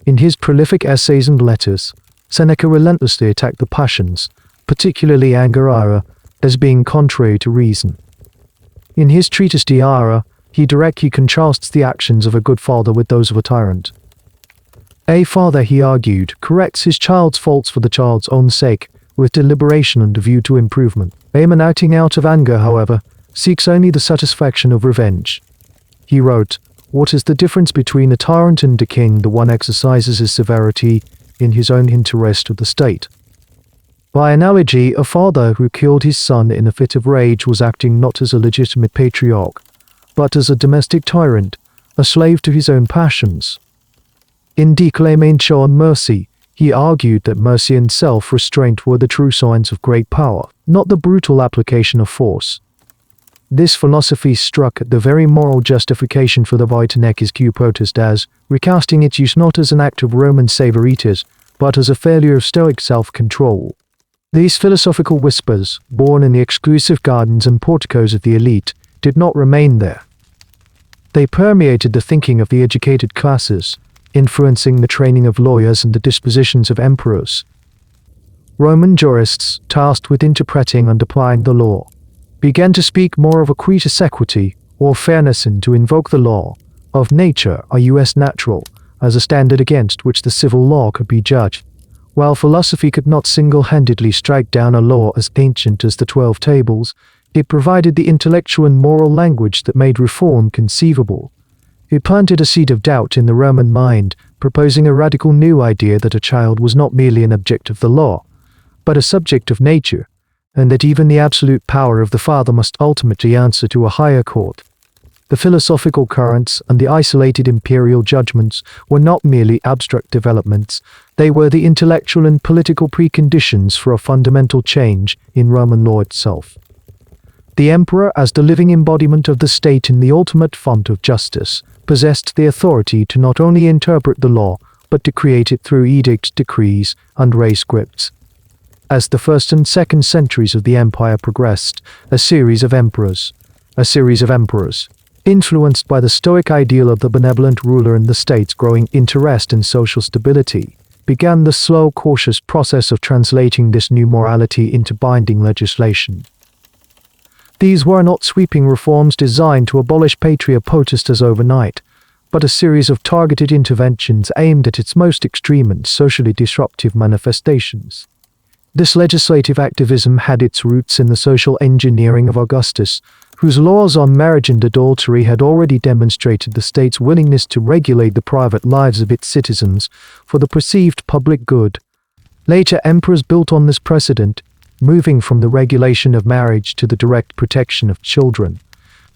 In his prolific essays and letters, Seneca relentlessly attacked the passions, particularly anger, as being contrary to reason. In his treatise De Ira, he directly contrasts the actions of a good father with those of a tyrant. A father, he argued, corrects his child's faults for the child's own sake, with deliberation and a view to improvement. A man acting out of anger, however, seeks only the satisfaction of revenge. He wrote, "What is the difference between a tyrant and a king? The one exercises his severity in his own interest of the state." By analogy, a father who killed his son in a fit of rage was acting not as a legitimate patriarch, but as a domestic tyrant, a slave to his own passions. In Declamation on Mercy, he argued that mercy and self-restraint were the true signs of great power, not the brutal application of force. This philosophy struck at the very moral justification for the vitae necisque potestas, recasting its use not as an act of Roman savoritas, but as a failure of Stoic self-control. These philosophical whispers, born in the exclusive gardens and porticos of the elite, did not remain there. They permeated the thinking of the educated classes, influencing the training of lawyers and the dispositions of emperors. Roman jurists, tasked with interpreting and applying the law, began to speak more of aquitas equity, or fairness, and to invoke the law of nature, ius natural, as a standard against which the civil law could be judged. While philosophy could not single-handedly strike down a law as ancient as the 12 Tables, it provided the intellectual and moral language that made reform conceivable. It planted a seed of doubt in the Roman mind, proposing a radical new idea that a child was not merely an object of the law, but a subject of nature, and that even the absolute power of the father must ultimately answer to a higher court. The philosophical currents and the isolated imperial judgments were not merely abstract developments, they were the intellectual and political preconditions for a fundamental change in Roman law itself. The emperor, as the living embodiment of the state and the ultimate font of justice, possessed the authority to not only interpret the law, but to create it through edicts, decrees, and rescripts. As the first and second centuries of the empire progressed, a series of emperors, influenced by the Stoic ideal of the benevolent ruler and the state's growing interest in social stability, began the slow, cautious process of translating this new morality into binding legislation. These were not sweeping reforms designed to abolish Patria Potestas overnight, but a series of targeted interventions aimed at its most extreme and socially disruptive manifestations. This legislative activism had its roots in the social engineering of Augustus, whose laws on marriage and adultery had already demonstrated the state's willingness to regulate the private lives of its citizens for the perceived public good. Later emperors built on this precedent, moving from the regulation of marriage to the direct protection of children.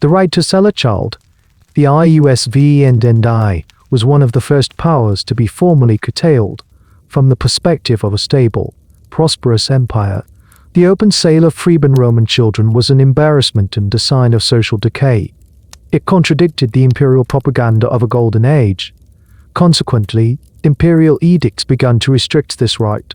The right to sell a child, the ius vendendi, was one of the first powers to be formally curtailed. From the perspective of a stable, prosperous empire, the open sale of freeborn Roman children was an embarrassment and a sign of social decay. It contradicted the imperial propaganda of a golden age. Consequently, imperial edicts began to restrict this right.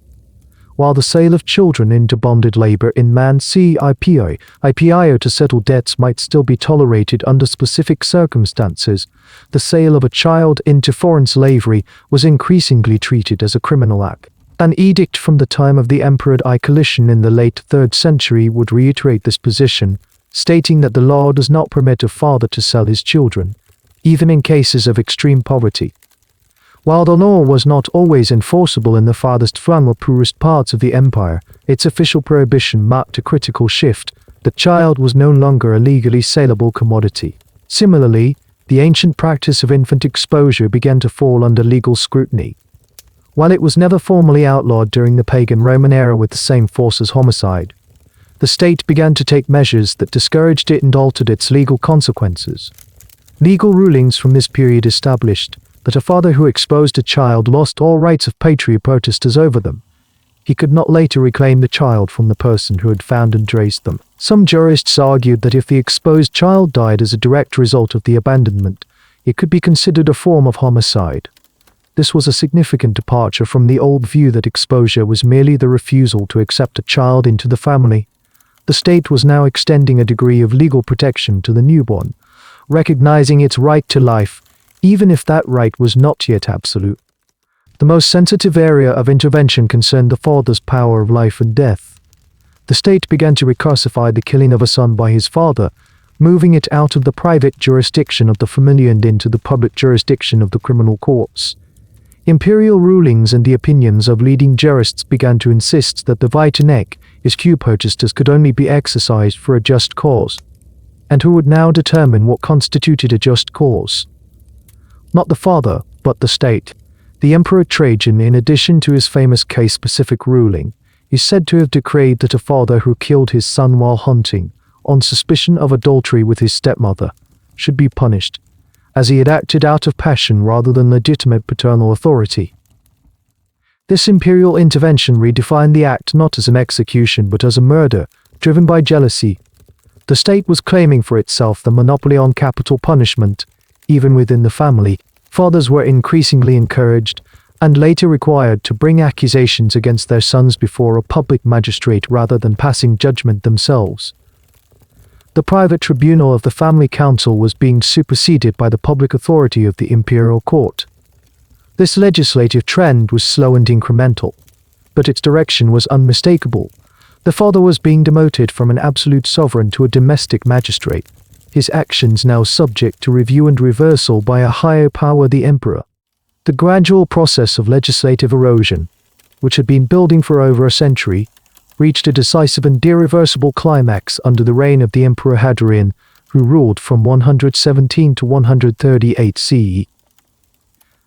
While the sale of children into bonded labor in IPO to settle debts might still be tolerated under specific circumstances, the sale of a child into foreign slavery was increasingly treated as a criminal act. An edict from the time of the Emperor Diocletian in the late 3rd century would reiterate this position, stating that the law does not permit a father to sell his children, even in cases of extreme poverty. While the law was not always enforceable in the farthest flung or poorest parts of the empire, its official prohibition marked a critical shift. The child was no longer a legally saleable commodity. Similarly, the ancient practice of infant exposure began to fall under legal scrutiny. While it was never formally outlawed during the pagan Roman era with the same force as homicide, the state began to take measures that discouraged it and altered its legal consequences. Legal rulings from this period established that a father who exposed a child lost all rights of Patria Potestas over them. He could not later reclaim the child from the person who had found and raised them. Some jurists argued that if the exposed child died as a direct result of the abandonment, it could be considered a form of homicide. This was a significant departure from the old view that exposure was merely the refusal to accept a child into the family. The state was now extending a degree of legal protection to the newborn, recognizing its right to life, even if that right was not yet absolute. The most sensitive area of intervention concerned the father's power of life and death. The state began to recursify the killing of a son by his father, moving it out of the private jurisdiction of the family and into the public jurisdiction of the criminal courts. Imperial rulings and the opinions of leading jurists began to insist that the vitae potestas could only be exercised for a just cause. And who would now determine what constituted a just cause? Not the father, but the state. The Emperor Trajan, in addition to his famous case-specific ruling, is said to have decreed that a father who killed his son while hunting, on suspicion of adultery with his stepmother, should be punished, as he had acted out of passion rather than legitimate paternal authority. This imperial intervention redefined the act not as an execution but as a murder, driven by jealousy. The state was claiming for itself the monopoly on capital punishment, even within the family. Fathers were increasingly encouraged, and later required, to bring accusations against their sons before a public magistrate rather than passing judgment themselves. The private tribunal of the family council was being superseded by the public authority of the imperial court. This legislative trend was slow and incremental, but its direction was unmistakable. The father was being demoted from an absolute sovereign to a domestic magistrate, his actions now subject to review and reversal by a higher power, the emperor. The gradual process of legislative erosion, which had been building for over a century, reached a decisive and irreversible climax under the reign of the Emperor Hadrian, who ruled from 117 to 138 CE.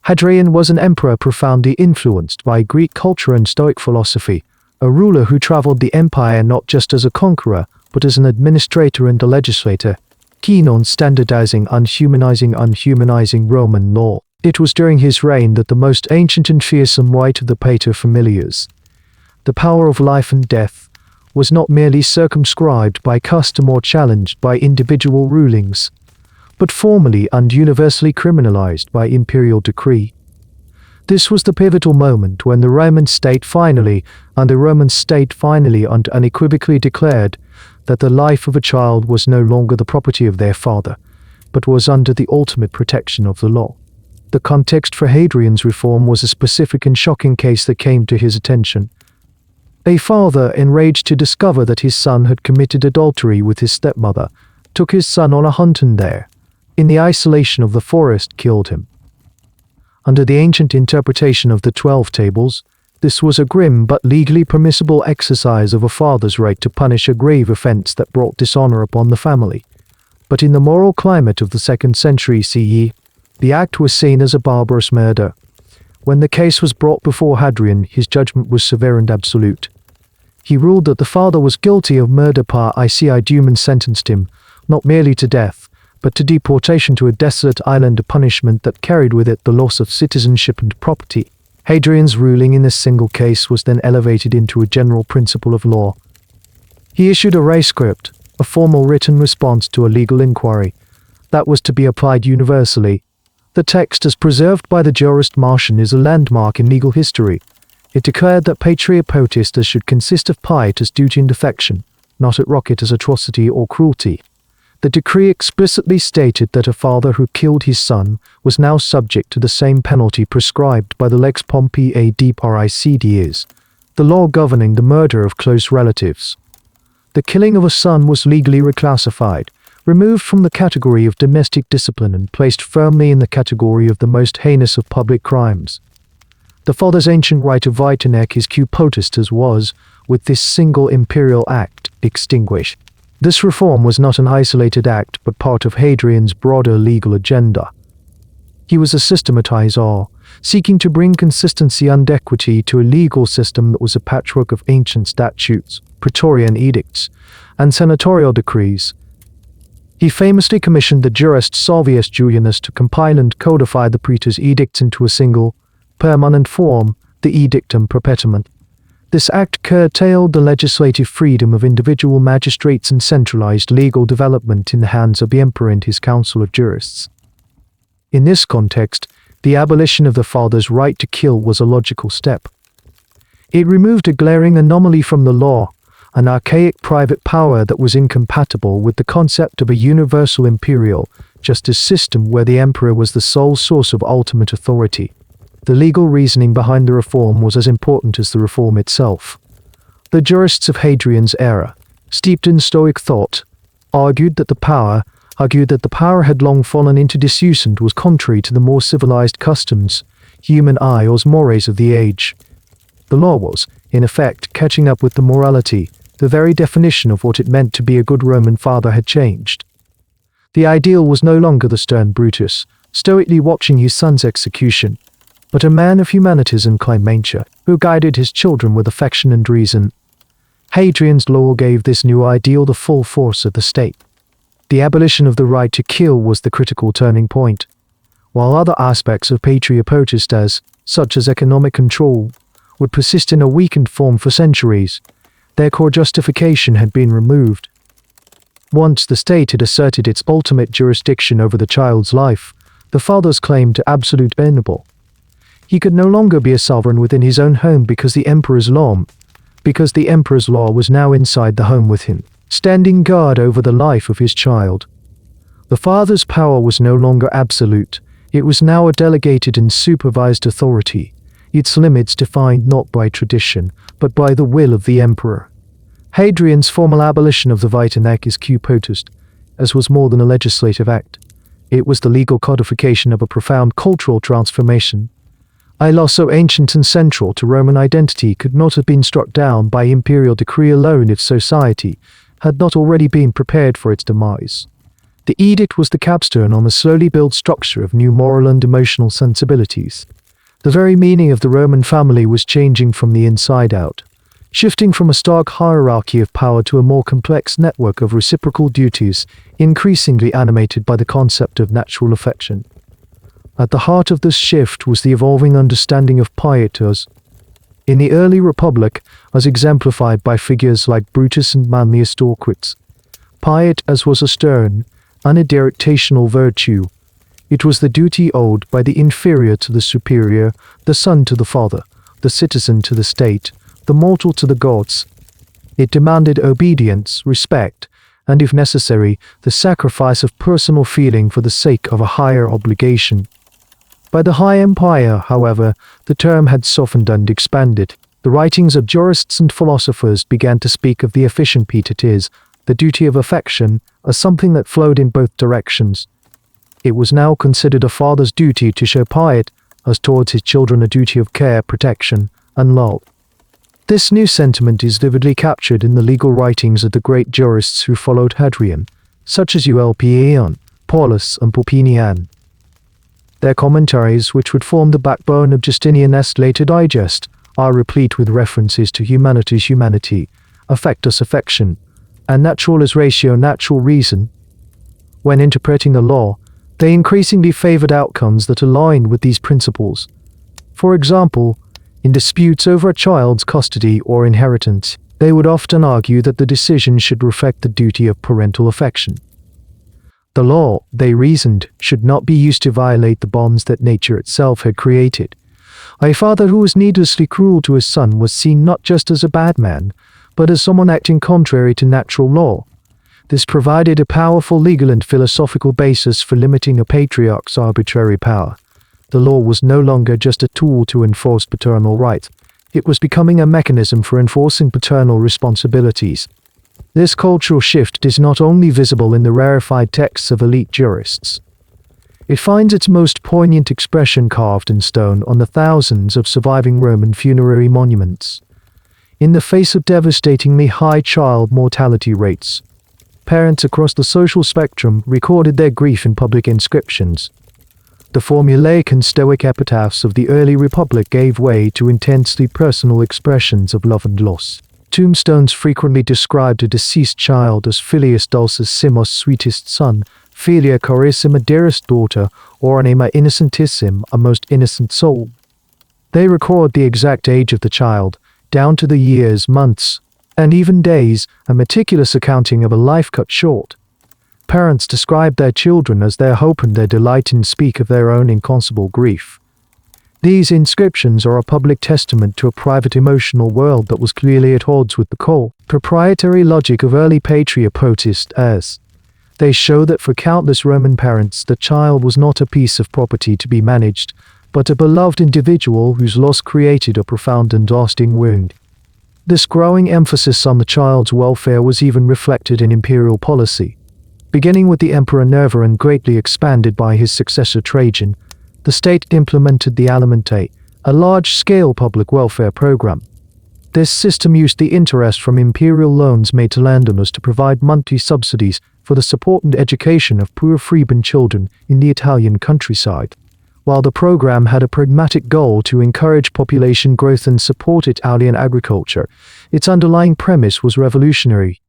Hadrian was an emperor profoundly influenced by Greek culture and Stoic philosophy, a ruler who traveled the empire not just as a conqueror, but as an administrator and a legislator, keen on standardizing unhumanizing Roman law. It was during his reign that the most ancient and fearsome right of the paterfamilias, the power of life and death, was not merely circumscribed by custom or challenged by individual rulings, but formally and universally criminalized by imperial decree. This was the pivotal moment when the Roman state finally and unequivocally declared that the life of a child was no longer the property of their father, but was under the ultimate protection of the law. The context for Hadrian's reform was a specific and shocking case that came to his attention. A father, enraged to discover that his son had committed adultery with his stepmother, took his son on a hunt and there, in the isolation of the forest, killed him. Under the ancient interpretation of the 12 Tables, this was a grim but legally permissible exercise of a father's right to punish a grave offense that brought dishonor upon the family. But in the moral climate of the 2nd century CE, the act was seen as a barbarous murder. When the case was brought before Hadrian, his judgment was severe and absolute. He ruled that the father was guilty of murder par ICIDUM and sentenced him, not merely to death, but to deportation to a desolate island, a punishment that carried with it the loss of citizenship and property. Hadrian's ruling in this single case was then elevated into a general principle of law. He issued a rescript, a formal written response to a legal inquiry, that was to be applied universally. The text, as preserved by the jurist Martian, is a landmark in legal history. It declared that Patria Potestas should consist of pietas duty and affection, not at rocket as atrocity or cruelty. The decree explicitly stated that a father who killed his son was now subject to the same penalty prescribed by the Lex Pompei ad parricides, the law governing the murder of close relatives. The killing of a son was legally reclassified, removed from the category of domestic discipline and placed firmly in the category of the most heinous of public crimes. The father's ancient right of vitae necisque potestas was, with this single imperial act, extinguished. This reform was not an isolated act but part of Hadrian's broader legal agenda. He was a systematizer, seeking to bring consistency and equity to a legal system that was a patchwork of ancient statutes, praetorian edicts, and senatorial decrees. He famously commissioned the jurist Salvius Julianus to compile and codify the praetor's edicts into a single, permanent form, the Edictum Perpetuum. This act curtailed the legislative freedom of individual magistrates and centralized legal development in the hands of the emperor and his council of jurists. In this context, the abolition of the father's right to kill was a logical step. It removed a glaring anomaly from the law, an archaic private power that was incompatible with the concept of a universal imperial justice system where the emperor was the sole source of ultimate authority. The legal reasoning behind the reform was as important as the reform itself. The jurists of Hadrian's era, steeped in Stoic thought, argued that the power had long fallen into disuse and was contrary to the more civilized customs, human or mores of the age. The law was, in effect, catching up with the morality. The very definition of what it meant to be a good Roman father had changed. The ideal was no longer the stern Brutus, stoically watching his son's execution, but a man of humanities and clementia, who guided his children with affection and reason. Hadrian's law gave this new ideal the full force of the state. The abolition of the right to kill was the critical turning point. While other aspects of Patria Potestas, such as economic control, would persist in a weakened form for centuries, their core justification had been removed. Once the state had asserted its ultimate jurisdiction over the child's life, the father's claim to absolute venerable. He could no longer be a sovereign within his own home because the emperor's law was now inside the home with him, standing guard over the life of his child. The father's power was no longer absolute, it was now a delegated and supervised authority, its limits defined not by tradition, but by the will of the emperor. Hadrian's formal abolition of the vitae necisque potestas, as was more than a legislative act. It was the legal codification of a profound cultural transformation. A law so ancient and central to Roman identity could not have been struck down by imperial decree alone if society had not already been prepared for its demise. The edict was the capstone on a slowly built structure of new moral and emotional sensibilities. The very meaning of the Roman family was changing from the inside out. shifting from a stark hierarchy of power to a more complex network of reciprocal duties, increasingly animated by the concept of natural affection. At the heart of this shift was the evolving understanding of pietas. In the early Republic, as exemplified by figures like Brutus and Manlius Dorquits, pietas was a stern, uniddirectational virtue. It was the duty owed by the inferior to the superior, the son to the father, the citizen to the state, the mortal to the gods. It demanded obedience, respect, and if necessary, the sacrifice of personal feeling for the sake of a higher obligation. By the High Empire, however, the term had softened and expanded. The writings of jurists and philosophers began to speak of the efficient pietas, the duty of affection, as something that flowed in both directions. It was now considered a father's duty to show piety, as towards his children a duty of care, protection, and love. This new sentiment is vividly captured in the legal writings of the great jurists who followed Hadrian, such as Ulpian, Paulus, and Pulpinian. Their commentaries, which would form the backbone of Justinian's later digest, are replete with references to humanitas humanity, affectus affection, and naturalis ratio natural reason. When interpreting the law, they increasingly favored outcomes that aligned with these principles. For example, in disputes over a child's custody or inheritance, they would often argue that the decision should reflect the duty of parental affection. The law, they reasoned, should not be used to violate the bonds that nature itself had created. A father who was needlessly cruel to his son was seen not just as a bad man, but as someone acting contrary to natural law. This provided a powerful legal and philosophical basis for limiting a patriarch's arbitrary power. The law was no longer just a tool to enforce paternal rights. It was becoming a mechanism for enforcing paternal responsibilities. This cultural shift is not only visible in the rarefied texts of elite jurists. It finds its most poignant expression carved in stone on the thousands of surviving Roman funerary monuments. In the face of devastatingly high child mortality rates, parents across the social spectrum recorded their grief in public inscriptions. The formulaic and stoic epitaphs of the early Republic gave way to intensely personal expressions of love and loss. Tombstones frequently described a deceased child as filius dulcis simos, sweetest son, filia carissima, dearest daughter, or anima innocentissim, a most innocent soul. They record the exact age of the child, down to the years, months, and even days, a meticulous accounting of a life cut short. Parents describe their children as their hope and their delight and speak of their own inconceivable grief. These inscriptions are a public testament to a private emotional world that was clearly at odds with the core, proprietary logic of early Patria Potestas. They show that for countless Roman parents, the child was not a piece of property to be managed, but a beloved individual whose loss created a profound and lasting wound. This growing emphasis on the child's welfare was even reflected in imperial policy. Beginning with the Emperor Nerva and greatly expanded by his successor Trajan, the state implemented the alimente, a large-scale public welfare program. This system used the interest from imperial loans made to landowners to provide monthly subsidies for the support and education of poor freeborn children in the Italian countryside. While the program had a pragmatic goal to encourage population growth and support Italian agriculture, its underlying premise was revolutionary.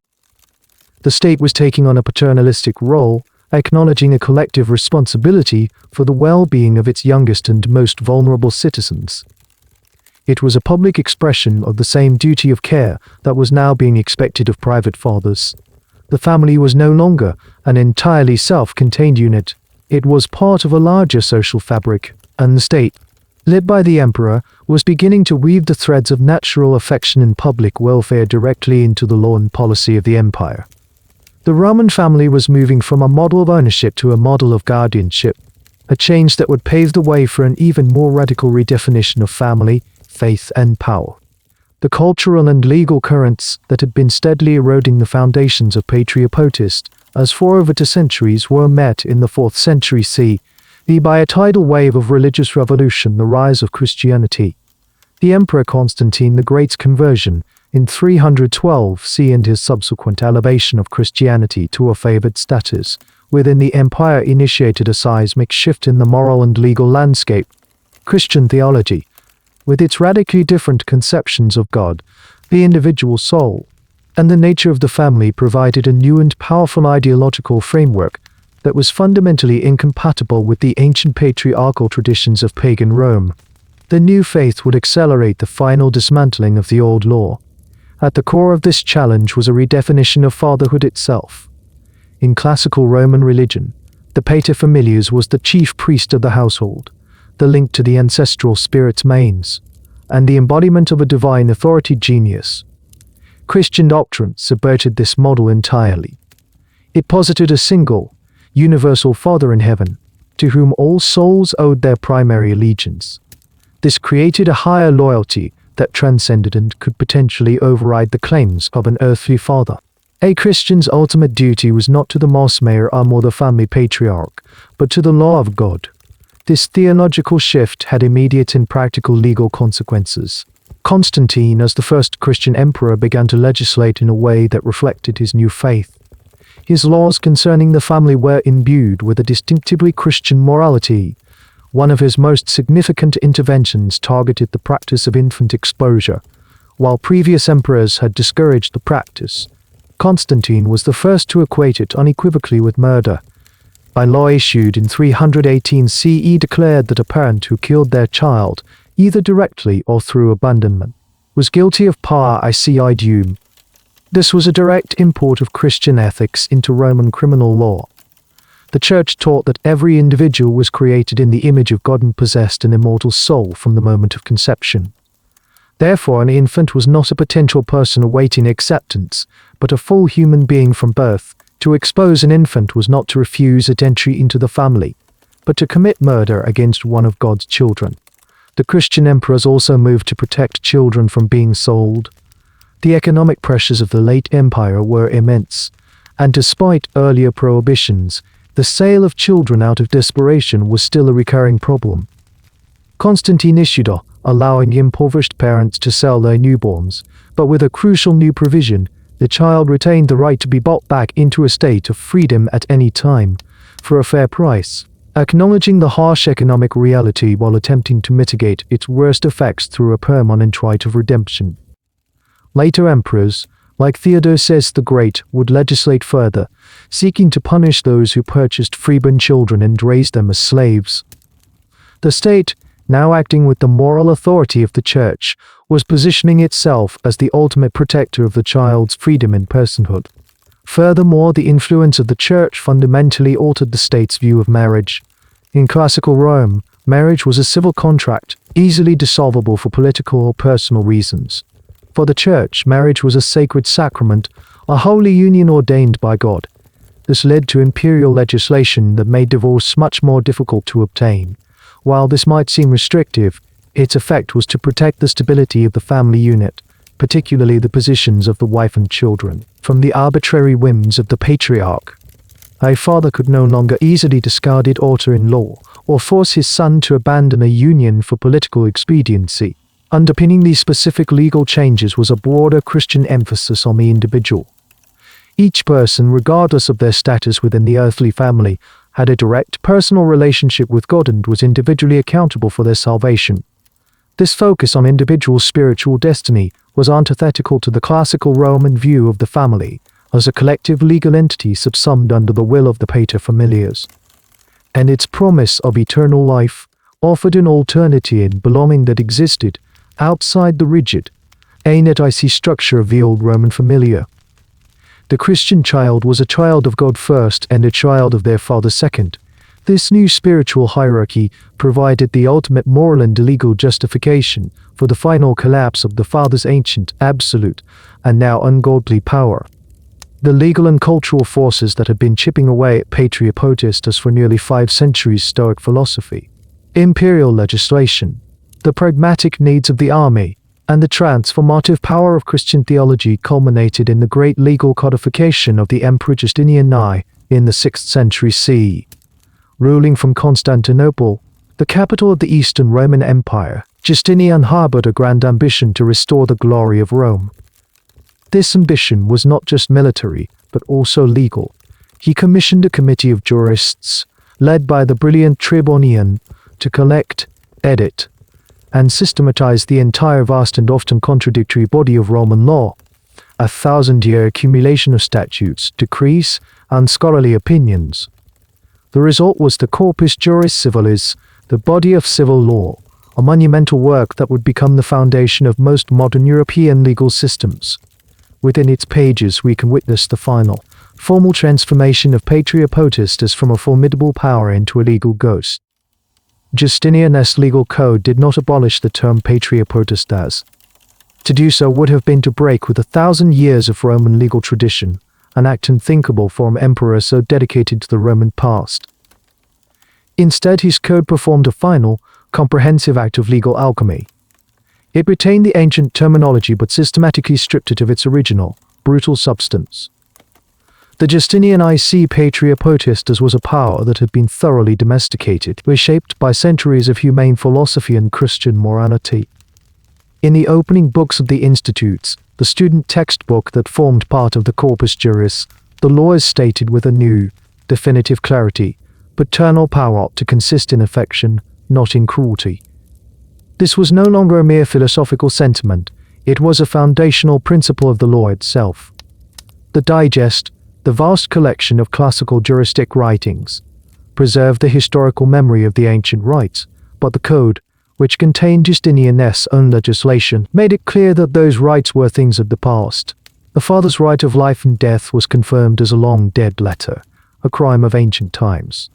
The state was taking on a paternalistic role, acknowledging a collective responsibility for the well-being of its youngest and most vulnerable citizens. It was a public expression of the same duty of care that was now being expected of private fathers. The family was no longer an entirely self-contained unit. It was part of a larger social fabric, and the state, led by the emperor, was beginning to weave the threads of natural affection and public welfare directly into the law and policy of the empire. The Roman family was moving from a model of ownership to a model of guardianship, a change that would pave the way for an even more radical redefinition of family, faith, and power. The cultural and legal currents that had been steadily eroding the foundations of Patria Potestas as for over 2 centuries were met in the 4th century CE by a tidal wave of religious revolution, the rise of Christianity. The Emperor Constantine the Great's conversion in 312 CE and his subsequent elevation of Christianity to a favored status within the empire initiated a seismic shift in the moral and legal landscape. Christian theology, with its radically different conceptions of God, the individual soul, and the nature of the family provided a new and powerful ideological framework that was fundamentally incompatible with the ancient patriarchal traditions of pagan Rome. The new faith would accelerate the final dismantling of the old law. At the core of this challenge was a redefinition of fatherhood itself. In classical Roman religion, the pater familias was the chief priest of the household, the link to the ancestral spirit's manes, and the embodiment of a divine authority genius. Christian doctrine subverted this model entirely. It posited a single, universal Father in heaven, to whom all souls owed their primary allegiance. This created a higher loyalty that transcended and could potentially override the claims of an earthly father. A Christian's ultimate duty was not to the mos mayor or the family patriarch, but to the law of God. This theological shift had immediate and practical legal consequences. Constantine, as the first Christian emperor, began to legislate in a way that reflected his new faith. His laws concerning the family were imbued with a distinctively Christian morality. One of his most significant interventions targeted the practice of infant exposure. While previous emperors had discouraged the practice, Constantine was the first to equate it unequivocally with murder. A law issued in 318 CE declared that a parent who killed their child, either directly or through abandonment, was guilty of parricidium. This was a direct import of Christian ethics into Roman criminal law. The Church taught that every individual was created in the image of God and possessed an immortal soul from the moment of conception. Therefore, an infant was not a potential person awaiting acceptance, but a full human being from birth. To expose an infant was not to refuse it entry into the family, but to commit murder against one of God's children. The Christian emperors also moved to protect children from being sold. The economic pressures of the late empire were immense, and despite earlier prohibitions, the sale of children out of desperation was still a recurring problem. Constantine issued a law allowing impoverished parents to sell their newborns, but with a crucial new provision: the child retained the right to be bought back into a state of freedom at any time, for a fair price, acknowledging the harsh economic reality while attempting to mitigate its worst effects through a permanent right of redemption. Later emperors, like Theodosius the Great, would legislate further, seeking to punish those who purchased freeborn children and raised them as slaves. The state, now acting with the moral authority of the Church, was positioning itself as the ultimate protector of the child's freedom and personhood. Furthermore, the influence of the Church fundamentally altered the state's view of marriage. In classical Rome, marriage was a civil contract, easily dissolvable for political or personal reasons. For the Church, marriage was a sacred sacrament, a holy union ordained by God. This led to imperial legislation that made divorce much more difficult to obtain. While this might seem restrictive, its effect was to protect the stability of the family unit, particularly the positions of the wife and children, from the arbitrary whims of the patriarch. A father could no longer easily discard his daughter-in-law or force his son to abandon a union for political expediency. Underpinning these specific legal changes was a broader Christian emphasis on the individual. Each person, regardless of their status within the earthly family, had a direct personal relationship with God and was individually accountable for their salvation. This focus on individual spiritual destiny was antithetical to the classical Roman view of the family as a collective legal entity subsumed under the will of the paterfamilias. And its promise of eternal life offered an alternative in belonging that existed outside the rigid, necisque structure of the old Roman familia. The Christian child was a child of God first and a child of their father second. This new spiritual hierarchy provided the ultimate moral and legal justification for the final collapse of the father's ancient, absolute, and now ungodly power. The legal and cultural forces that had been chipping away at Patria Potestas for nearly 5 centuries: Stoic philosophy, imperial legislation, the pragmatic needs of the army, and the transformative power of Christian theology culminated in the great legal codification of the Emperor Justinian I in the 6th century CE. Ruling from Constantinople, the capital of the Eastern Roman Empire, Justinian harbored a grand ambition to restore the glory of Rome. This ambition was not just military, but also legal. He commissioned a committee of jurists, led by the brilliant Tribonian, to collect, edit, and systematized the entire vast and often contradictory body of Roman law, a 1,000-year accumulation of statutes, decrees, and scholarly opinions. The result was the Corpus Juris Civilis, the body of civil law, a monumental work that would become the foundation of most modern European legal systems. Within its pages we can witness the final, formal transformation of Patria Potestas from a formidable power into a legal ghost. Justinian's legal code did not abolish the term Patria Potestas. To do so would have been to break with 1,000 years of Roman legal tradition, an act unthinkable for an emperor so dedicated to the Roman past. Instead, his code performed a final, comprehensive act of legal alchemy. It retained the ancient terminology but systematically stripped it of its original, brutal substance. The Justinianic Patria Potestas was a power that had been thoroughly domesticated, reshaped by centuries of humane philosophy and Christian morality. In the opening books of the Institutes, the student textbook that formed part of the Corpus Juris, the law is stated with a new, definitive clarity: paternal power ought to consist in affection, not in cruelty. This was no longer a mere philosophical sentiment, it was a foundational principle of the law itself. The Digest, the vast collection of classical juristic writings, preserved the historical memory of the ancient rites, but the Code, which contained Justinian's own legislation, made it clear that those rights were things of the past. The father's right of life and death was confirmed as a long-dead letter, a crime of ancient times.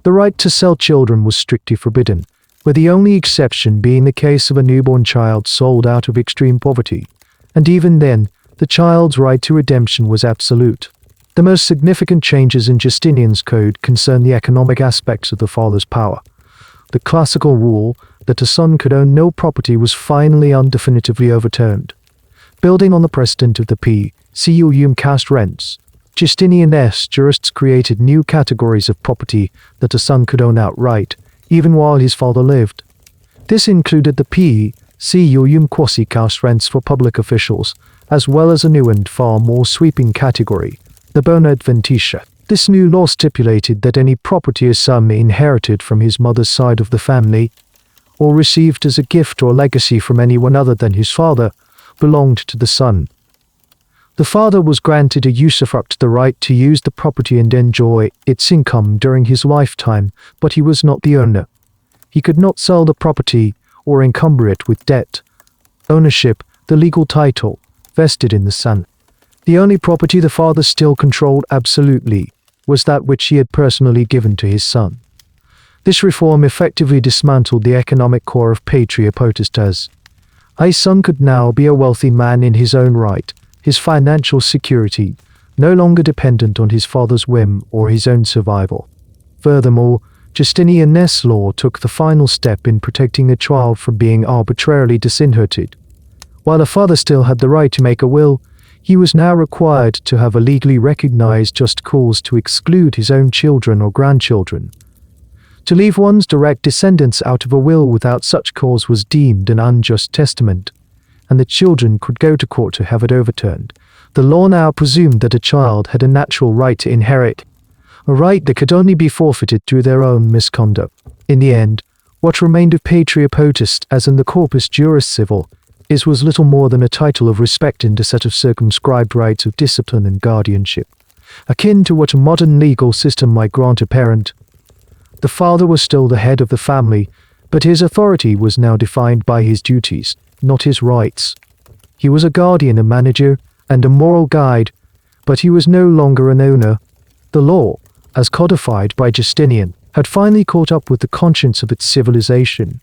The right to sell children was strictly forbidden, with the only exception being the case of a newborn child sold out of extreme poverty, and even then, the child's right to redemption was absolute. The most significant changes in Justinian's code concern the economic aspects of the father's power. The classical rule that a son could own no property was finally and definitively overturned. Building on the precedent of the cum caste rents, Justinian's jurists created new categories of property that a son could own outright, even while his father lived. This included the cum quasi-caste rents for public officials, as well as a new and far more sweeping category, the bona adventitia. This new law stipulated that any property a son inherited from his mother's side of the family, or received as a gift or legacy from anyone other than his father, belonged to the son. The father was granted a usufruct, the right to use the property and enjoy its income during his lifetime, but he was not the owner. He could not sell the property or encumber it with debt. Ownership, the legal title, vested in the son. The only property the father still controlled absolutely was that which he had personally given to his son. This reform effectively dismantled the economic core of Patria Potestas. A son could now be a wealthy man in his own right, his financial security, no longer dependent on his father's whim or his own survival. Furthermore, Justinian's law took the final step in protecting a child from being arbitrarily disinherited. While a father still had the right to make a will, he was now required to have a legally recognized just cause to exclude his own children or grandchildren. To leave one's direct descendants out of a will without such cause was deemed an unjust testament, and the children could go to court to have it overturned. The law now presumed that a child had a natural right to inherit, a right that could only be forfeited through their own misconduct. In the end, what remained of Patria Potestas, as in the Corpus Juris Civil, was little more than a title of respect and a set of circumscribed rights of discipline and guardianship, akin to what a modern legal system might grant a parent. The father was still the head of the family, but his authority was now defined by his duties, not his rights. He was a guardian, a manager, and a moral guide, but he was no longer an owner. The law, as codified by Justinian, had finally caught up with the conscience of its civilization.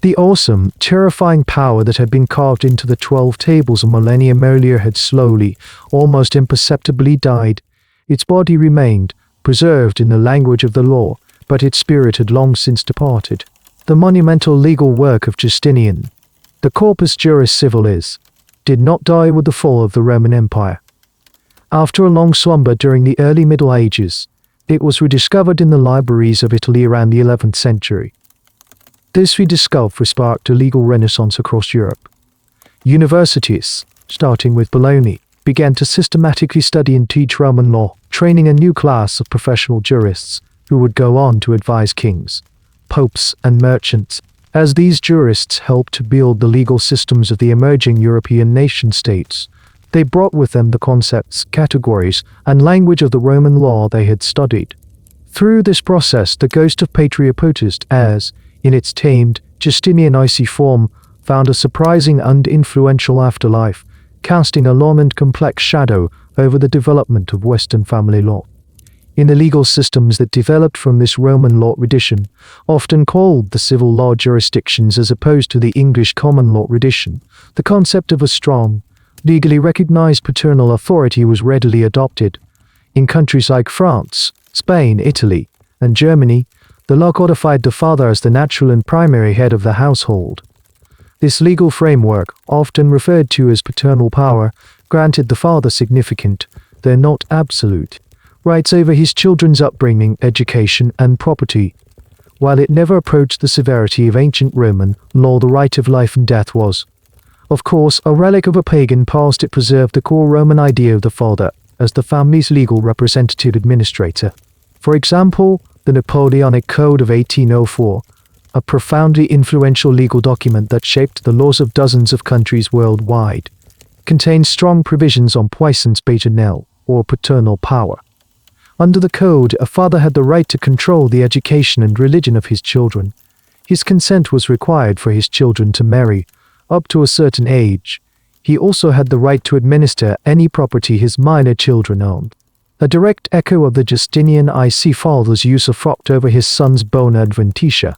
The awesome, terrifying power that had been carved into the 12 tables a millennium earlier had slowly, almost imperceptibly died. Its body remained, preserved in the language of the law, but its spirit had long since departed. The monumental legal work of Justinian, the Corpus Juris Civilis, did not die with the fall of the Roman Empire. After a long slumber during the early Middle Ages, it was rediscovered in the libraries of Italy around the 11th century. This rediscovery sparked a legal renaissance across Europe. Universities, starting with Bologna, began to systematically study and teach Roman law, training a new class of professional jurists who would go on to advise kings, popes, and merchants. As these jurists helped to build the legal systems of the emerging European nation-states, they brought with them the concepts, categories, and language of the Roman law they had studied. Through this process, the ghost of Patria Potestas, as, in its tamed, Justinian-icy form, found a surprising and influential afterlife, casting a long and complex shadow over the development of Western family law. In the legal systems that developed from this Roman law tradition, often called the civil law jurisdictions as opposed to the English common law tradition, the concept of a strong, legally recognized paternal authority was readily adopted. In countries like France, Spain, Italy, and Germany, the law codified the father as the natural and primary head of the household. This legal framework, often referred to as paternal power, granted the father significant, though not absolute, rights over his children's upbringing, education, and property. While it never approached the severity of ancient Roman law, the right of life and death was, of course, a relic of a pagan past. It preserved the core Roman idea of the father as the family's legal representative administrator. For example, the Napoleonic Code of 1804, a profoundly influential legal document that shaped the laws of dozens of countries worldwide, contains strong provisions on puissance paternelle, or paternal power. Under the code, a father had the right to control the education and religion of his children. His consent was required for his children to marry, up to a certain age. He also had the right to administer any property his minor children owned. A direct echo of the Justinian-ic father's use of usufruct over his son's bona adventitia.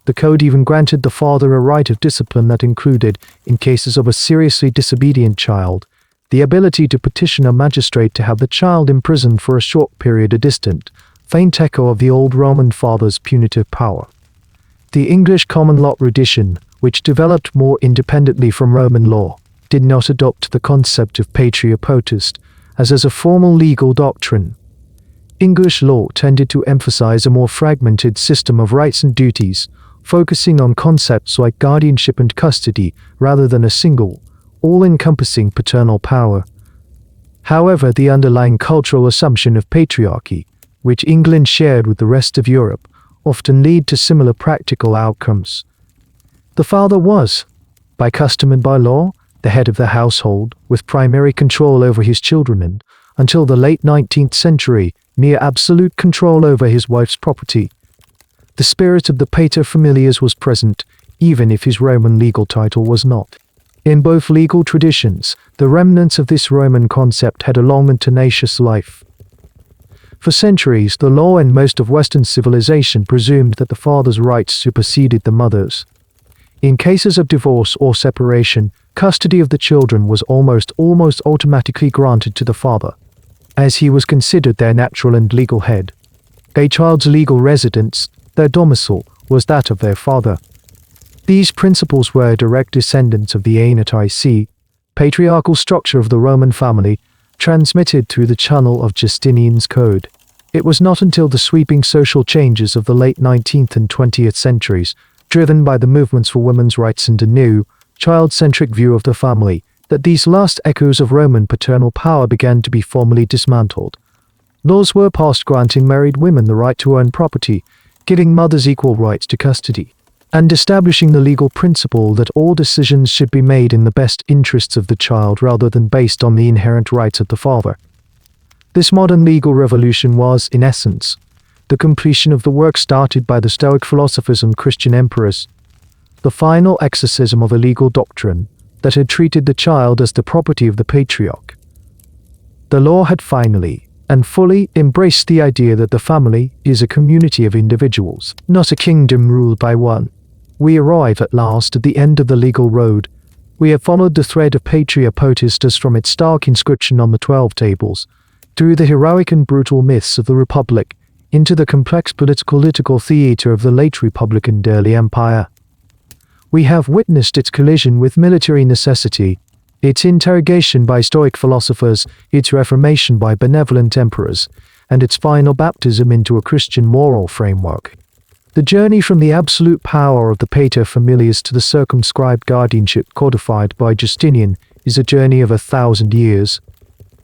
The code even granted the father a right of discipline that included, in cases of a seriously disobedient child, the ability to petition a magistrate to have the child imprisoned for a short period, a distant, faint echo of the old Roman father's punitive power. The English common law tradition, which developed more independently from Roman law, did not adopt the concept of Patria Potestas as a formal legal doctrine. English law tended to emphasize a more fragmented system of rights and duties, focusing on concepts like guardianship and custody rather than a single, all-encompassing paternal power. However, the underlying cultural assumption of patriarchy, which England shared with the rest of Europe, often lead to similar practical outcomes. The father was, by custom and by law, the head of the household, with primary control over his children and, until the late 19th century, mere absolute control over his wife's property. The spirit of the pater familias was present, even if his Roman legal title was not. In both legal traditions, the remnants of this Roman concept had a long and tenacious life. For centuries, the law and most of Western civilization presumed that the father's rights superseded the mother's. In cases of divorce or separation, custody of the children was almost automatically granted to the father, as he was considered their natural and legal head. A child's legal residence, their domicile, was that of their father. These principles were direct descendants of the necisque, patriarchal structure of the Roman family, transmitted through the channel of Justinian's code. It was not until the sweeping social changes of the late 19th and 20th centuries, driven by the movements for women's rights and a new, child-centric view of the family, that these last echoes of Roman paternal power began to be formally dismantled. Laws were passed granting married women the right to own property, giving mothers equal rights to custody, and establishing the legal principle that all decisions should be made in the best interests of the child rather than based on the inherent rights of the father. This modern legal revolution was, in essence, the completion of the work started by the Stoic philosophers and Christian emperors, the final exorcism of a legal doctrine that had treated the child as the property of the patriarch. The law had finally and fully embraced the idea that the family is a community of individuals, not a kingdom ruled by one. We arrive at last at the end of the legal road. We have followed the thread of Patria Potestas from its stark inscription on the 12 tables, through the heroic and brutal myths of the Republic, into the complex political theater of the late Republic and early Empire. We have witnessed its collision with military necessity, its interrogation by Stoic philosophers, its reformation by benevolent emperors, and its final baptism into a Christian moral framework. The journey from the absolute power of the pater familias to the circumscribed guardianship codified by Justinian is a journey of 1,000 years.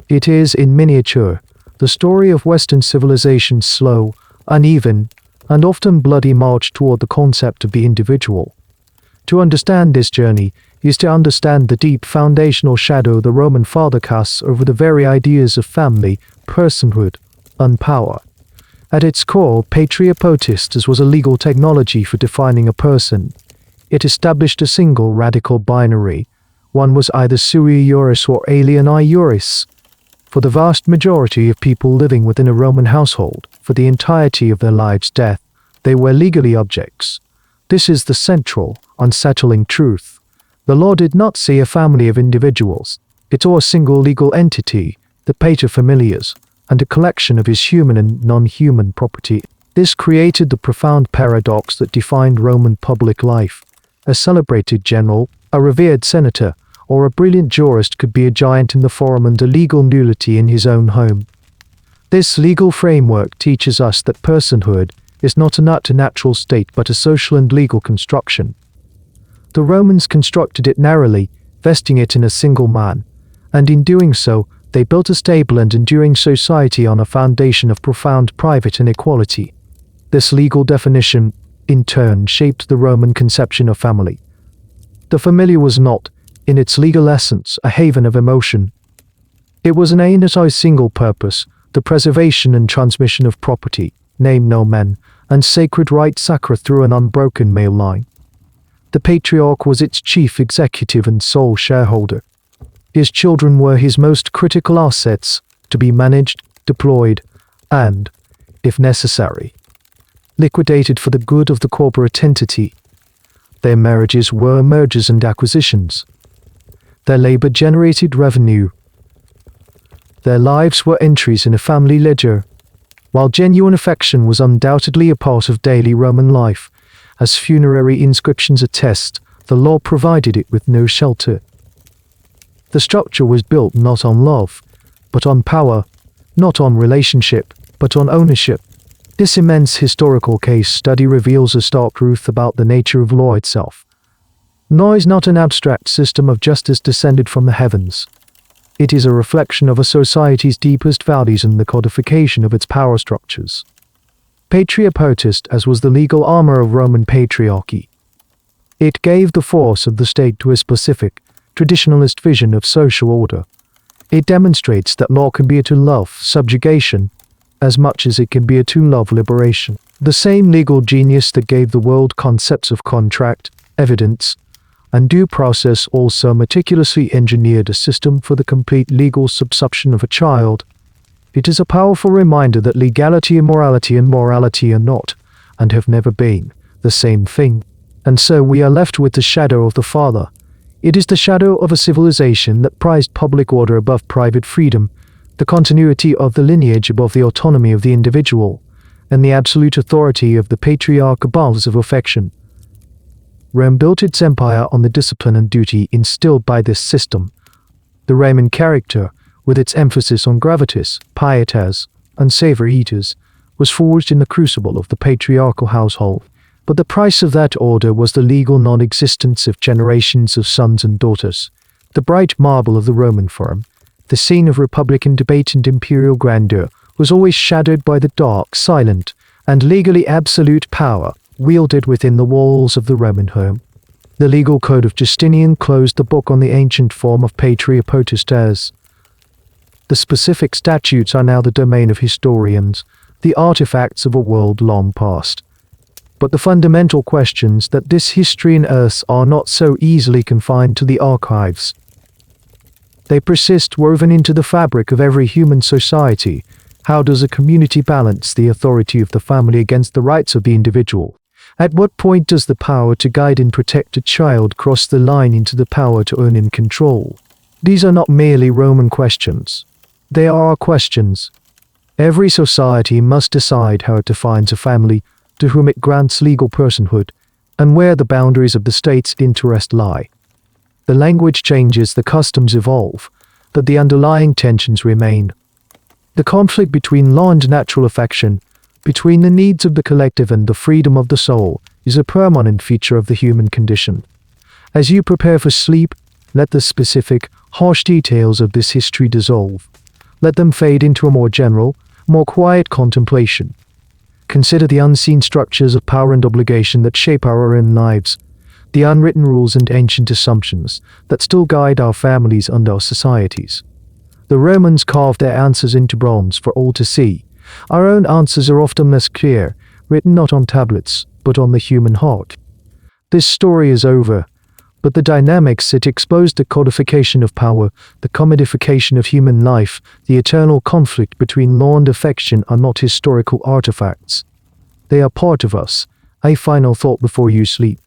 It is, in miniature, the story of Western civilization's slow, uneven, and often bloody march toward the concept of the individual. To understand this journey is to understand the deep foundational shadow the Roman father casts over the very ideas of family, personhood, and power. At its core, Patria Potestas was a legal technology for defining a person. It established a single radical binary. One was either sui juris or alieni juris. For the vast majority of people living within a Roman household, for the entirety of their lives' death, they were legally objects. This is the central, unsettling truth. The law did not see a family of individuals. It saw a single legal entity, the paterfamilias, and a collection of his human and non-human property. This created the profound paradox that defined Roman public life. A celebrated general, a revered senator, or a brilliant jurist could be a giant in the forum and a legal nullity in his own home. This legal framework teaches us that personhood is not a natural state but a social and legal construction. The Romans constructed it narrowly, vesting it in a single man, and in doing so, they built a stable and enduring society on a foundation of profound private inequality. This legal definition, in turn, shaped the Roman conception of family. The familia was not, in its legal essence, a haven of emotion. It was an ainutized single purpose, the preservation and transmission of property, name nomen, and sacred right sacra through an unbroken male line. The patriarch was its chief executive and sole shareholder. His children were his most critical assets, to be managed, deployed, and, if necessary, liquidated for the good of the corporate entity. Their marriages were mergers and acquisitions. Their labor generated revenue. Their lives were entries in a family ledger. While genuine affection was undoubtedly a part of daily Roman life, as funerary inscriptions attest, the law provided it with no shelter. The structure was built not on love, but on power, not on relationship, but on ownership. This immense historical case study reveals a stark truth about the nature of law itself. Law is not an abstract system of justice descended from the heavens. It is a reflection of a society's deepest values and the codification of its power structures. Patria Potestas was the legal armor of Roman patriarchy. It gave the force of the state to a specific, traditionalist vision of social order. It demonstrates that law can be a tool of subjugation as much as it can be a tool of liberation. The same legal genius that gave the world concepts of contract, evidence, and due process also meticulously engineered a system for the complete legal subsumption of a child. It is a powerful reminder that legality and morality are not, and have never been, the same thing. And so we are left with the shadow of the father. It is the shadow of a civilization that prized public order above private freedom, the continuity of the lineage above the autonomy of the individual, and the absolute authority of the patriarch above of affection. Rome built its empire on the discipline and duty instilled by this system. The Roman character, with its emphasis on gravitas, pietas, and savor eaters, was forged in the crucible of the patriarchal household, but the price of that order was the legal non-existence of generations of sons and daughters. The bright marble of the Roman forum, the scene of republican debate and imperial grandeur, was always shadowed by the dark, silent, and legally absolute power wielded within the walls of the Roman home. The legal code of Justinian closed the book on the ancient form of Patria Potestas. The specific statutes are now the domain of historians, the artifacts of a world long past. But the fundamental questions that this history unearths are not so easily confined to the archives. They persist woven into the fabric of every human society. How does a community balance the authority of the family against the rights of the individual? At what point does the power to guide and protect a child cross the line into the power to own and control? These are not merely Roman questions. They are our questions. Every society must decide how it defines a family, to whom it grants legal personhood, and where the boundaries of the state's interest lie. The language changes, the customs evolve, but the underlying tensions remain. The conflict between law and natural affection, between the needs of the collective and the freedom of the soul, is a permanent feature of the human condition. As you prepare for sleep, let the specific, harsh details of this history dissolve. Let them fade into a more general, more quiet contemplation. Consider the unseen structures of power and obligation that shape our own lives, the unwritten rules and ancient assumptions that still guide our families and our societies. The Romans carved their answers into bronze for all to see. Our own answers are often less clear, written not on tablets, but on the human heart. This story is over, but the dynamics it exposed, the codification of power, the commodification of human life, the eternal conflict between law and affection are not historical artifacts. They are part of us. A final thought before you sleep.